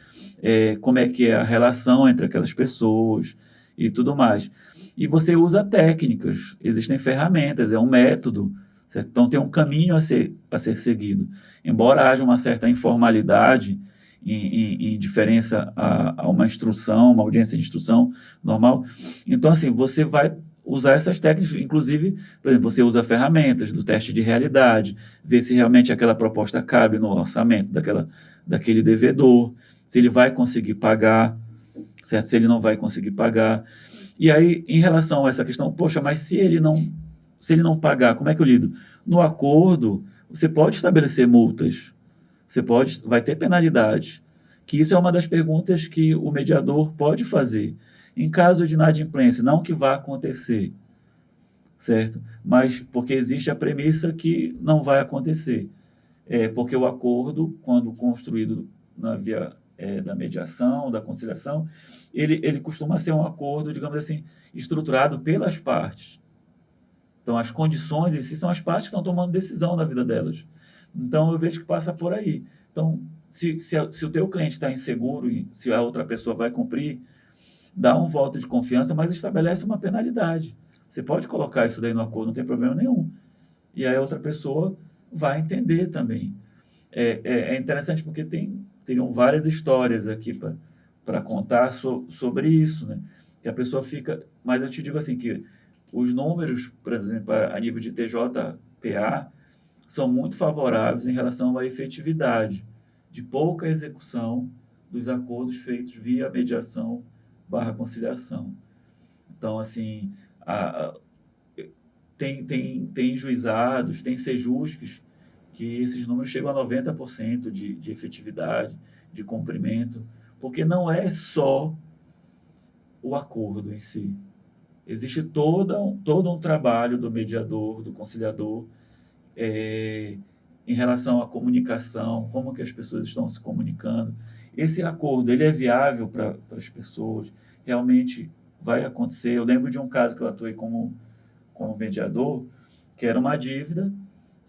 como é que é a relação entre aquelas pessoas e tudo mais. E você usa técnicas, existem ferramentas, é um método, certo? Então tem um caminho a ser seguido. Embora haja uma certa informalidade em diferença a uma instrução, uma audiência de instrução normal, então assim, você vai usar essas técnicas, inclusive, por exemplo, você usa ferramentas do teste de realidade, ver se realmente aquela proposta cabe no orçamento daquele devedor, se ele vai conseguir pagar, certo? Se ele não vai conseguir pagar. E aí, em relação a essa questão, poxa, mas se ele não pagar, como é que eu lido? No acordo, você pode estabelecer multas, vai ter penalidade, que isso é uma das perguntas que o mediador pode fazer. Em caso de inadimplência, não que vá acontecer, certo? Mas porque existe a premissa que não vai acontecer. Porque o acordo, quando construído na via da mediação, da conciliação, ele costuma ser um acordo, digamos assim, estruturado pelas partes. Então, as condições em si são as partes que estão tomando decisão na vida delas. Então, eu vejo que passa por aí. Então, se o teu cliente está inseguro e se a outra pessoa vai cumprir, dá um voto de confiança, mas estabelece uma penalidade. Você pode colocar isso daí no acordo, não tem problema nenhum. E aí a outra pessoa vai entender também. É interessante porque teriam várias histórias aqui para contar sobre isso, né? Que a pessoa fica... Mas eu te digo assim, que os números, por exemplo, a nível de TJPA, são muito favoráveis em relação à efetividade de pouca execução dos acordos feitos via mediação /conciliação. Então, assim, tem juizados, tem sejusques, que esses números chegam a 90% de efetividade, de cumprimento, porque não é só o acordo em si, existe todo um trabalho do mediador, do conciliador, em relação à comunicação, como que as pessoas estão se comunicando. Esse acordo, ele é viável para as pessoas? Realmente vai acontecer? Eu lembro de um caso que eu atuei como mediador, que era uma dívida,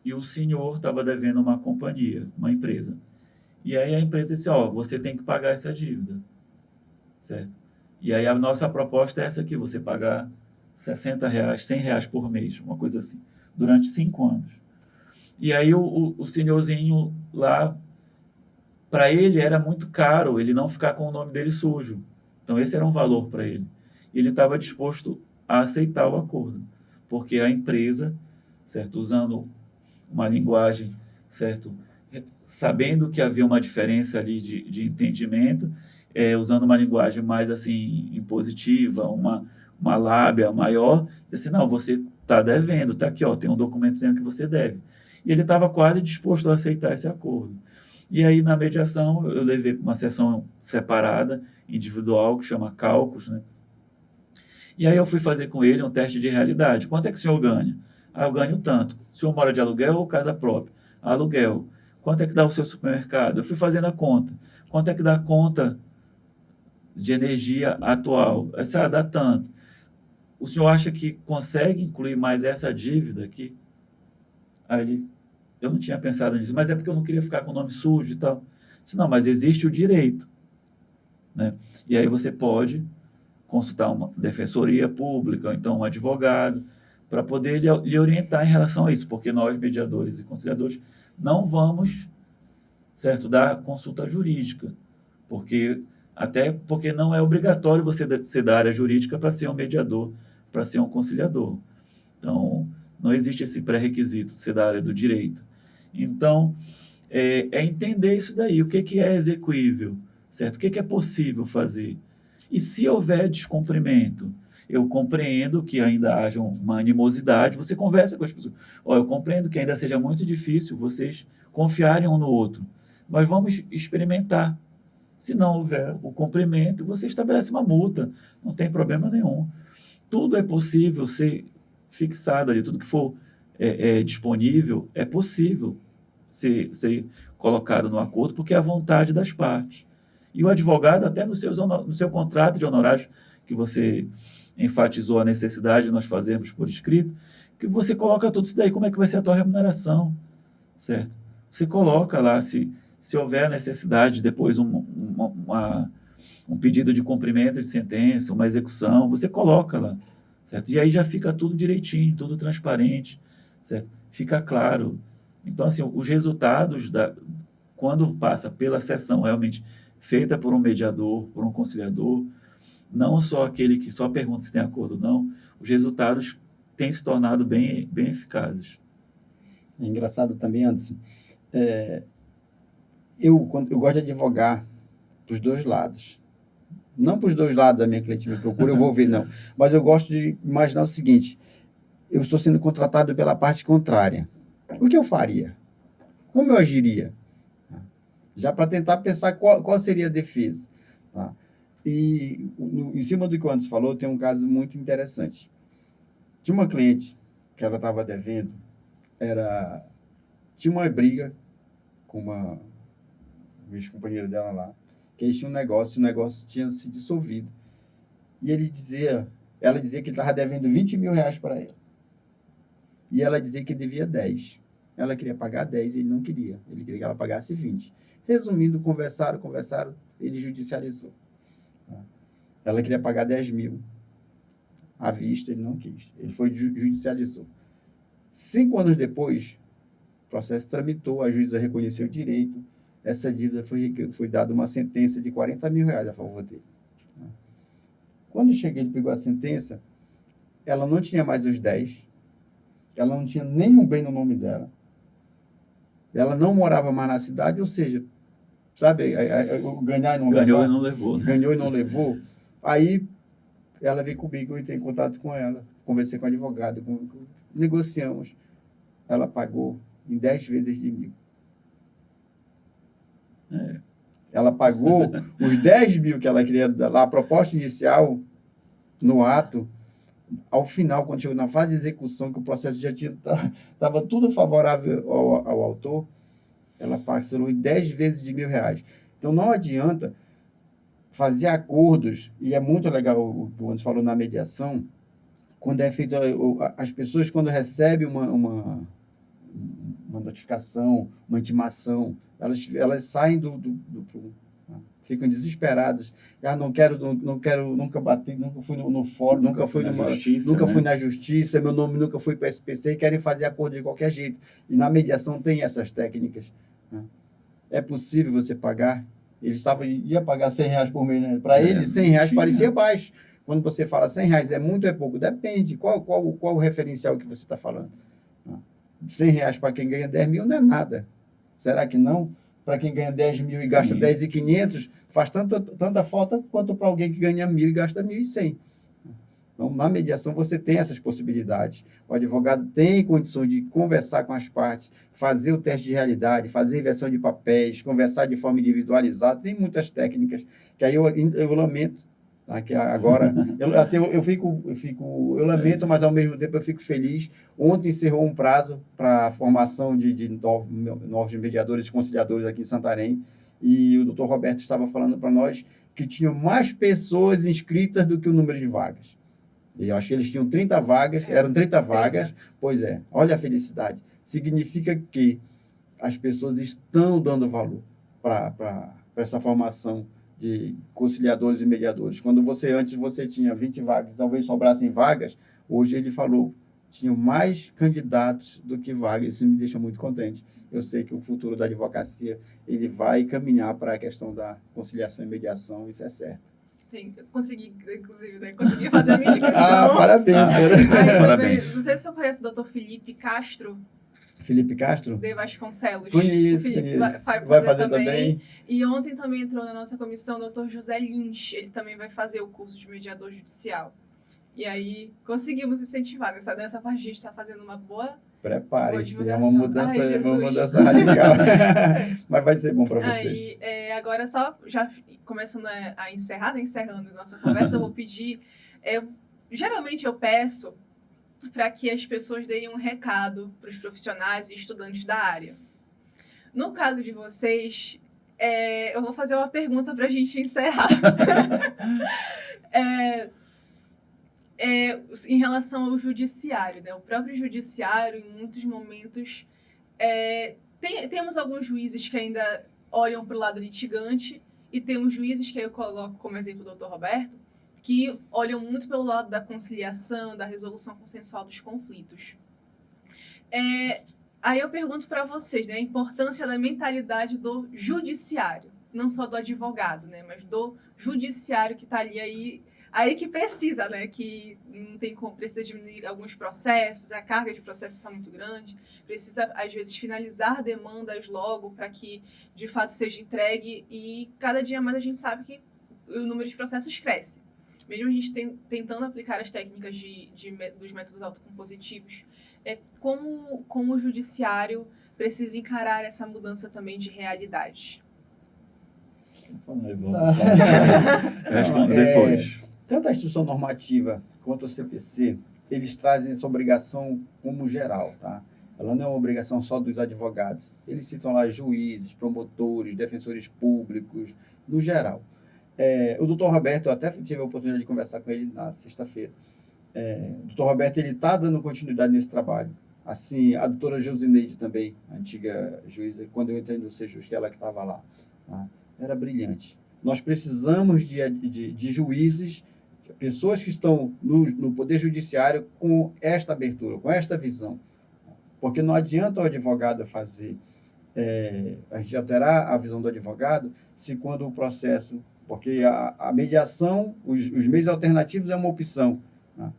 e o senhor estava devendo uma companhia, uma empresa. E aí a empresa disse, você tem que pagar essa dívida, certo? E aí a nossa proposta é essa aqui, você pagar R$60, R$100 por mês, uma coisa assim, durante 5 anos. E aí o senhorzinho lá, para ele era muito caro ele não ficar com o nome dele sujo. Então esse era um valor para ele. E ele estava disposto a aceitar o acordo, porque a empresa, certo, usando uma linguagem, certo, sabendo que havia uma diferença ali de entendimento, usando uma linguagem mais assim impositiva, uma lábia maior, disse, não, você está devendo, está aqui, tem um documento dizendo que você deve. E ele estava quase disposto a aceitar esse acordo. E aí, na mediação, eu levei para uma sessão separada, individual, que chama cálculos, né? E aí eu fui fazer com ele um teste de realidade. Quanto é que o senhor ganha? Eu ganho tanto. O senhor mora de aluguel ou casa própria? Aluguel. Quanto é que dá o seu supermercado? Eu fui fazendo a conta. Quanto é que dá a conta de energia atual? Essa dá tanto. O senhor acha que consegue incluir mais essa dívida aqui? Aí ele, eu não tinha pensado nisso, mas é porque eu não queria ficar com o nome sujo e tal. Disse, não, mas existe o direito, né? E aí você pode consultar uma defensoria pública, ou então um advogado, para poder lhe orientar em relação a isso, porque nós, mediadores e conciliadores, não vamos, certo, dar consulta jurídica, até porque não é obrigatório você ser da área jurídica para ser um mediador, para ser um conciliador. Então, não existe esse pré-requisito de ser da área do direito. Então, é entender isso daí, o que é execuível, certo? O que é possível fazer. E se houver descumprimento, eu compreendo que ainda haja uma animosidade, você conversa com as pessoas. Eu compreendo que ainda seja muito difícil vocês confiarem um no outro, mas vamos experimentar. Se não houver o cumprimento, você estabelece uma multa, não tem problema nenhum. Tudo é possível ser fixado ali, tudo que for disponível é possível ser colocado no acordo, porque é a vontade das partes. E o advogado, até no seu contrato de honorários, que você enfatizou a necessidade de nós fazermos por escrito, que você coloca tudo isso daí, como é que vai ser a tua remuneração, certo? Você coloca lá, se houver necessidade, depois um pedido de cumprimento de sentença, uma execução, você coloca lá, certo? E aí já fica tudo direitinho, tudo transparente, certo? Fica claro. Então, assim, os resultados, quando passa pela sessão realmente feita por um mediador, por um conciliador, não só aquele que só pergunta se tem acordo ou não, os resultados têm se tornado bem eficazes. É engraçado também, Anderson, eu gosto de advogar para os dois lados. Não para os dois lados da minha cliente me procura, eu vou ver, não. Mas eu gosto de imaginar o seguinte, eu estou sendo contratado pela parte contrária. O que eu faria? Como eu agiria? Já para tentar pensar qual seria a defesa. Tá? E em cima do que o Anderson falou, tem um caso muito interessante. Tinha uma cliente que ela estava devendo, tinha uma briga com uma ex-companheira dela lá, que eles tinham um negócio, e o negócio tinha se dissolvido. E ela dizia que ele estava devendo R$20 mil para ela. E ela dizia que devia 10. Ela queria pagar 10 e ele não queria. Ele queria que ela pagasse 20. Resumindo, conversaram, ele judicializou. Ela queria pagar 10 mil. À vista, ele não quis. Ele foi judicializou. 5 anos depois, o processo tramitou, a juíza reconheceu o direito, essa dívida foi dada uma sentença de R$40 mil a favor dele. Quando ele pegou a sentença, ela não tinha mais os 10, ela não tinha nenhum bem no nome dela, ela não morava mais na cidade, ou seja, sabe, ganhar e não Ganhou levar, e não levou. Né? Ganhou e não levou. Aí ela veio comigo, eu entrei em contato com ela, conversei com o advogado, negociamos, ela pagou em 10 vezes de 1.000. Ela pagou os 10 mil que ela queria lá, a proposta inicial, no ato, Ao final, quando chegou na fase de execução, que o processo já estava tudo favorável ao autor, ela parcelou em 10 vezes de R$ 1.000. Então, não adianta fazer acordos, e é muito legal o que o Anderson falou na mediação, quando é feito, as pessoas, quando recebem uma notificação, uma intimação, elas saem ficam desesperadas. Não quero, nunca bati, nunca fui no fórum, nunca fui na justiça, meu nome nunca foi para SPC, e querem fazer acordo de qualquer jeito. E na mediação tem essas técnicas. Né? É possível você pagar? Ia pagar R$ 100 por mês, né? Para eles, R$ 100 parecia baixo. Quando você fala R$ 100, é muito ou é pouco? Depende. Qual o referencial que você está falando? R$ 100 para quem ganha 10 mil não é nada. Será que não? Para quem ganha 10 mil e gasta 10.500, faz tanta falta quanto para alguém que ganha 1.000 e gasta 1.100. Então, na mediação, você tem essas possibilidades. O advogado tem condições de conversar com as partes, fazer o teste de realidade, fazer inversão de papéis, conversar de forma individualizada. Tem muitas técnicas que aí eu lamento. Tá? Que agora, eu lamento, mas ao mesmo tempo eu fico feliz. Ontem encerrou um prazo para a formação de novos mediadores e conciliadores aqui em Santarém, e o doutor Roberto estava falando para nós que tinham mais pessoas inscritas do que o número de vagas. E eu acho que eles tinham 30 vagas, eram 30 vagas. Pois é, olha a felicidade. Significa que as pessoas estão dando valor para essa formação de conciliadores e mediadores. Quando antes você tinha 20 vagas, talvez sobrassem vagas, hoje ele falou, tinham mais candidatos do que vagas. Isso me deixa muito contente. Eu sei que o futuro da advocacia ele vai caminhar para a questão da conciliação e mediação, isso é certo. Consegui, inclusive, né? Consegui fazer a minha inscrição. Parabéns. Parabéns. Não sei se você conhece o Dr. Felipe Castro. Felipe Castro? De Vasconcelos. Conheço. Vai fazer também. E ontem também entrou na nossa comissão o Dr. José Lins. Ele também vai fazer o curso de mediador judicial. E aí, conseguimos incentivar. Nessa parte, a gente está fazendo uma boa... Prepare-se, é uma mudança radical. Mas vai ser bom para vocês. Agora, só já começando a encerrar, né? Encerrando a nossa conversa, eu vou pedir... geralmente eu peço para que as pessoas deem um recado para os profissionais e estudantes da área. No caso de vocês, eu vou fazer uma pergunta para a gente encerrar. Em relação ao judiciário, né? O próprio judiciário, em muitos momentos, temos alguns juízes que ainda olham para o lado litigante e temos juízes que eu coloco como exemplo o Dr. Roberto, que olham muito pelo lado da conciliação, da resolução consensual dos conflitos. Aí eu pergunto para vocês, né, a importância da mentalidade do judiciário, não só do advogado, né, mas do judiciário que está ali aí que precisa, né, que não tem como, precisa diminuir alguns processos, a carga de processos está muito grande, precisa, às vezes, finalizar demandas logo para que, de fato, seja entregue, e cada dia mais a gente sabe que o número de processos cresce. Mesmo a gente tentando aplicar as técnicas dos métodos autocompositivos, como o judiciário precisa encarar essa mudança também de realidade. Respondo depois. Tanto a instrução normativa quanto o CPC, eles trazem essa obrigação como geral, tá? Ela não é uma obrigação só dos advogados. Eles citam lá juízes, promotores, defensores públicos, no geral. O doutor Roberto, eu até tive a oportunidade de conversar com ele na sexta-feira. O doutor Roberto está dando continuidade nesse trabalho. Assim, a doutora Josineide também, a antiga juíza, quando eu entrei no Sejus, ela que estava lá, tá? Era brilhante. Nós precisamos de juízes, pessoas que estão no Poder Judiciário com esta abertura, com esta visão. Porque não adianta o advogado fazer, a gente alterar a visão do advogado, se quando o processo... Porque a mediação, os meios alternativos é uma opção. Tá?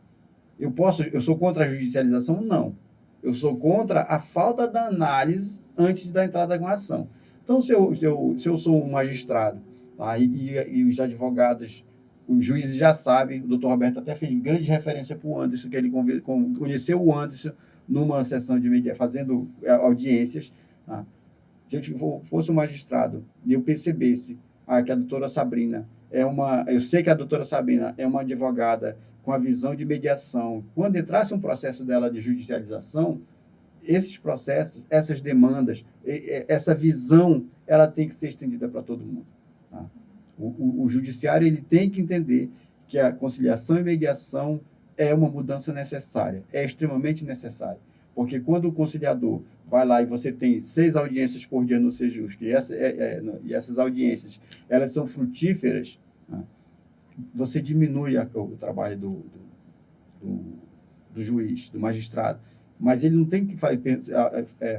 Eu sou contra a judicialização? Não. Eu sou contra a falta da análise antes da entrada com a ação. Então, se eu sou um magistrado, tá? e os advogados, os juízes já sabem, o doutor Roberto até fez grande referência para o Anderson, que ele conheceu o Anderson numa sessão de mediação, fazendo audiências. Tá? Se eu fosse um magistrado e eu percebesse que a doutora Sabrina eu sei que a doutora Sabrina é uma advogada com a visão de mediação. Quando entrasse um processo dela de judicialização, esses processos, essas demandas, essa visão, ela tem que ser estendida para todo mundo. Tá? O judiciário ele tem que entender que a conciliação e mediação é uma mudança necessária, é extremamente necessária. Porque quando o conciliador vai lá e você tem 6 audiências por dia no Sejusc, e essas audiências elas são frutíferas, né? Você diminui o trabalho do juiz, do magistrado. Mas ele não tem que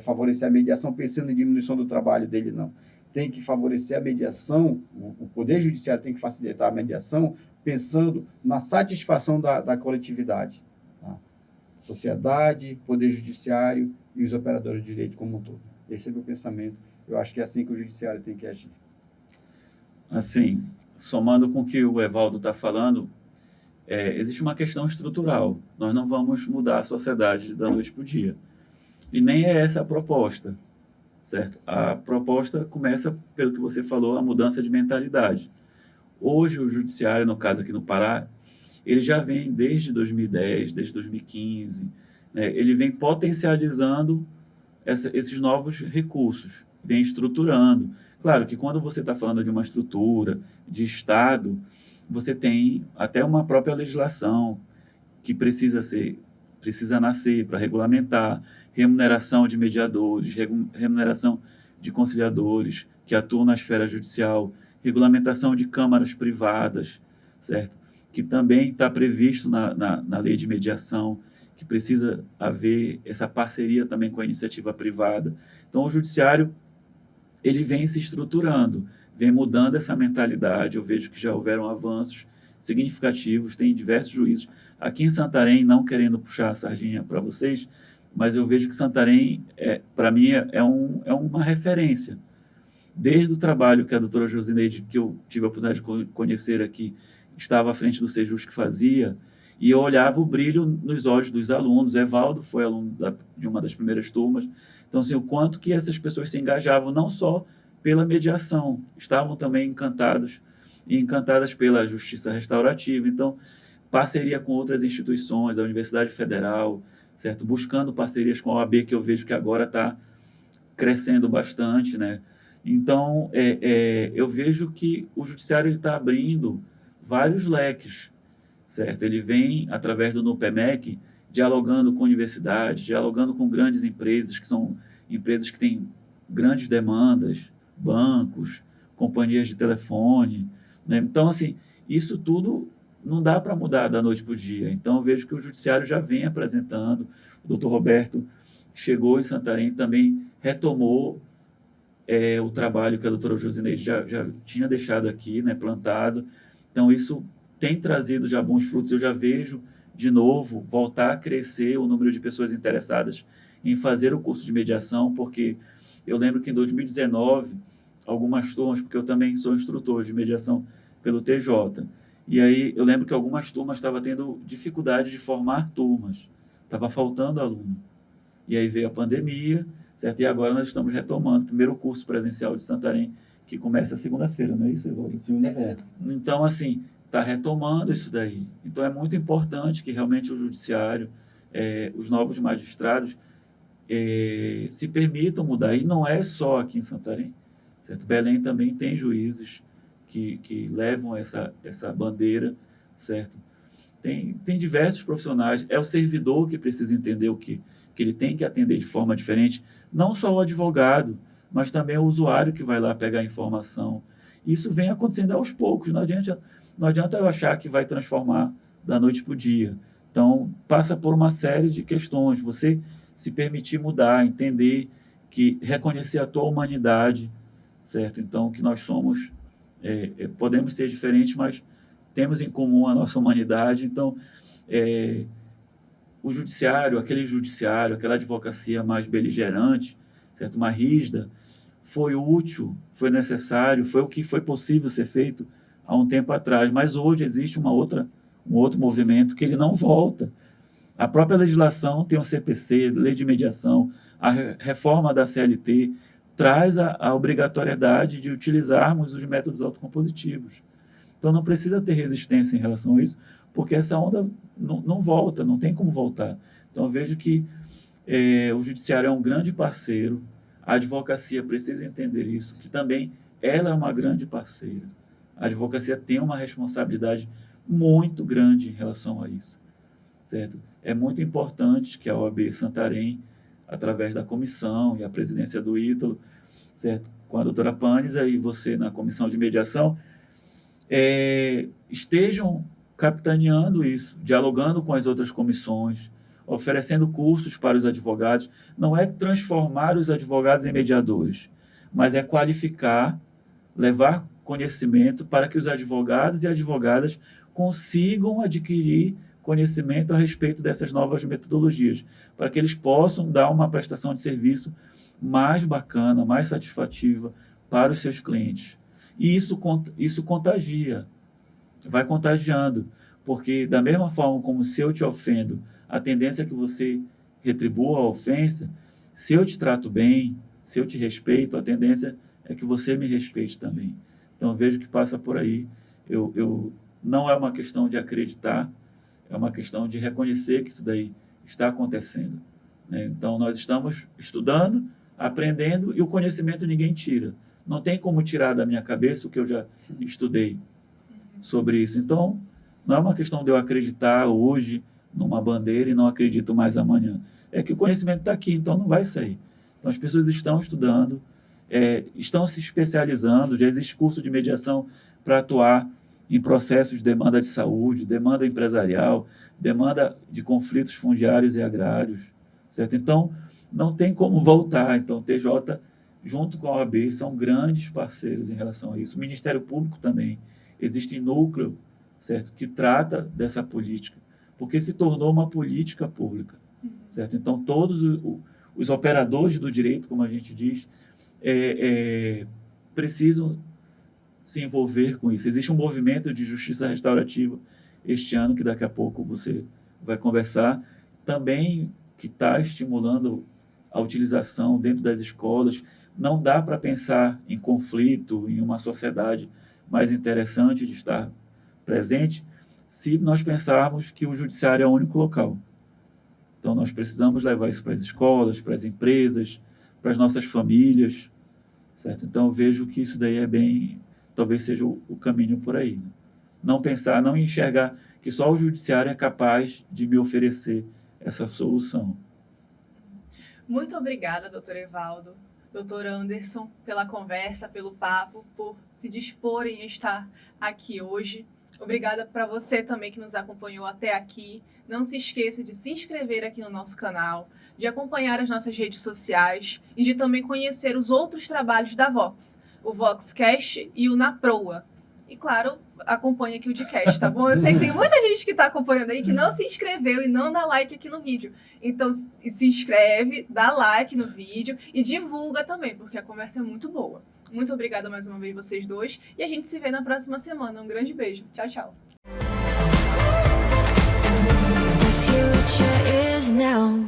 favorecer a mediação pensando em diminuição do trabalho dele, não. Tem que favorecer a mediação, o Poder Judiciário tem que facilitar a mediação pensando na satisfação da coletividade. Tá? Sociedade, Poder Judiciário e os operadores de direito como um todo. Esse é o meu pensamento. Eu acho que é assim que o Judiciário tem que agir. Assim, somando com o que o Evaldo está falando, existe uma questão estrutural. Nós não vamos mudar a sociedade da noite para o dia. E nem é essa a proposta, certo? A proposta começa, pelo que você falou, a mudança de mentalidade. Hoje, o judiciário, no caso aqui no Pará, ele já vem desde 2010, desde 2015, né? Ele vem potencializando esses novos recursos, vem estruturando. Claro que quando você está falando de uma estrutura, de Estado, você tem até uma própria legislação que precisa nascer para regulamentar remuneração de mediadores, remuneração de conciliadores que atuam na esfera judicial, regulamentação de câmaras privadas, certo? Que também está previsto na lei de mediação, que precisa haver essa parceria também com a iniciativa privada. Então, o judiciário ele vem se estruturando, vem mudando essa mentalidade. Eu vejo que já houveram avanços significativos, tem diversos juízes. Aqui em Santarém, não querendo puxar a sardinha para vocês, mas eu vejo que Santarém, para mim, é uma referência. Desde o trabalho que a doutora Josineide, que eu tive a oportunidade de conhecer aqui, estava à frente do Sejusc que fazia, e eu olhava o brilho nos olhos dos alunos. Evaldo foi aluno de uma das primeiras turmas. Então, assim, o quanto que essas pessoas se engajavam, não só pela mediação, estavam também encantados e encantadas pela justiça restaurativa. Então, parceria com outras instituições, a Universidade Federal, certo? Buscando parcerias com a OAB, que eu vejo que agora está crescendo bastante, né? Então, eu vejo que o judiciário está abrindo vários leques, certo? Ele vem, através do NUPEMEC, dialogando com universidades, dialogando com grandes empresas, que são empresas que têm grandes demandas, bancos, companhias de telefone, né? Então, assim, isso tudo não dá para mudar da noite para o dia. Então, eu vejo que o judiciário já vem apresentando. O doutor Roberto chegou em Santarém, também retomou o trabalho que a doutora Josineide já tinha deixado aqui, né, plantado. Então, isso tem trazido já bons frutos. Eu já vejo, de novo, voltar a crescer o número de pessoas interessadas em fazer o curso de mediação, porque eu lembro que em 2019, algumas turmas, porque eu também sou instrutor de mediação pelo TJ, e aí eu lembro que algumas turmas estavam tendo dificuldade de formar turmas, estava faltando aluno. E aí veio a pandemia, certo? E agora nós estamos retomando o primeiro curso presencial de Santarém, que começa segunda-feira, não é isso, Evaldo? Segunda-feira. Então, assim, está retomando isso daí. Então, é muito importante que realmente o judiciário, os novos magistrados, se permitam mudar. E não é só aqui em Santarém, certo? Belém também tem juízes que levam essa bandeira, certo? Tem diversos profissionais. É o servidor que precisa entender o que ele tem que atender de forma diferente, não só o advogado, mas também o usuário que vai lá pegar a informação. Isso vem acontecendo aos poucos. Não adianta eu achar que vai transformar da noite para o dia. Então, passa por uma série de questões. Você se permitir mudar, entender reconhecer a tua humanidade, certo? Então, que nós somos, podemos ser diferentes, mas temos em comum a nossa humanidade. Então, o judiciário, aquela advocacia mais beligerante, certo? Mais rígida, foi útil, foi necessário, foi o que foi possível ser feito há um tempo atrás. Mas hoje existe um outro movimento que ele não volta. A própria legislação tem o CPC, Lei de Mediação, a reforma da CLT, traz a obrigatoriedade de utilizarmos os métodos autocompositivos. Então, não precisa ter resistência em relação a isso, porque essa onda não volta, não tem como voltar. Então, eu vejo que o judiciário é um grande parceiro, a advocacia precisa entender isso, que também ela é uma grande parceira. A advocacia tem uma responsabilidade muito grande em relação a isso, certo? É muito importante que a OAB Santarém, através da comissão e a presidência do Ítalo, certo? Com a doutora Pânisa e você na comissão de mediação, estejam capitaneando isso, dialogando com as outras comissões, oferecendo cursos para os advogados. Não é transformar os advogados em mediadores, mas é qualificar, levar conhecimento para que os advogados e advogadas consigam adquirir conhecimento a respeito dessas novas metodologias, para que eles possam dar uma prestação de serviço mais bacana, mais satisfativa para os seus clientes. E isso contagia, vai contagiando, porque da mesma forma como se eu te ofendo, a tendência é que você retribua a ofensa. Se eu te trato bem, se eu te respeito, a tendência é que você me respeite também. Então, eu vejo que passa por aí. Não é uma questão de acreditar, é uma questão de reconhecer que isso daí está acontecendo, né? Então, nós estamos estudando, aprendendo, e o conhecimento ninguém tira. Não tem como tirar da minha cabeça o que eu já estudei sobre isso. Então, não é uma questão de eu acreditar hoje numa bandeira e não acredito mais amanhã. É que o conhecimento está aqui, então não vai sair. Então, as pessoas estão estudando, estão se especializando, já existe curso de mediação para atuar em processos de demanda de saúde, demanda empresarial, demanda de conflitos fundiários e agrários, certo? Então, não tem como voltar. Então, o TJ, junto com a OAB, são grandes parceiros em relação a isso. O Ministério Público também. Existe núcleo, certo, que trata dessa política, porque se tornou uma política pública, certo? Então, todos os operadores do direito, como a gente diz, precisam se envolver com isso. Existe um movimento de justiça restaurativa este ano, que daqui a pouco você vai conversar, também que está estimulando a utilização dentro das escolas. Não dá para pensar em conflito, em uma sociedade mais interessante de estar presente, se nós pensarmos que o judiciário é o único local. Então, nós precisamos levar isso para as escolas, para as empresas, para as nossas famílias, certo? Então, eu vejo que isso daí talvez seja o caminho por aí, né? Não pensar, não enxergar que só o judiciário é capaz de me oferecer essa solução. Muito obrigada, doutor Evaldo, doutor Anderson, pela conversa, pelo papo, por se disporem a estar aqui hoje. Obrigada para você também que nos acompanhou até aqui. Não se esqueça de se inscrever aqui no nosso canal, de acompanhar as nossas redes sociais e de também conhecer os outros trabalhos da Vox, o VoxCast e o Na Proa. E, claro, acompanhe aqui o Dcast, tá bom? Eu sei que tem muita gente que está acompanhando aí que não se inscreveu e não dá like aqui no vídeo. Então, se inscreve, dá like no vídeo e divulga também, porque a conversa é muito boa. Muito obrigada mais uma vez vocês dois e a gente se vê na próxima semana. Um grande beijo. Tchau, tchau. The future is now.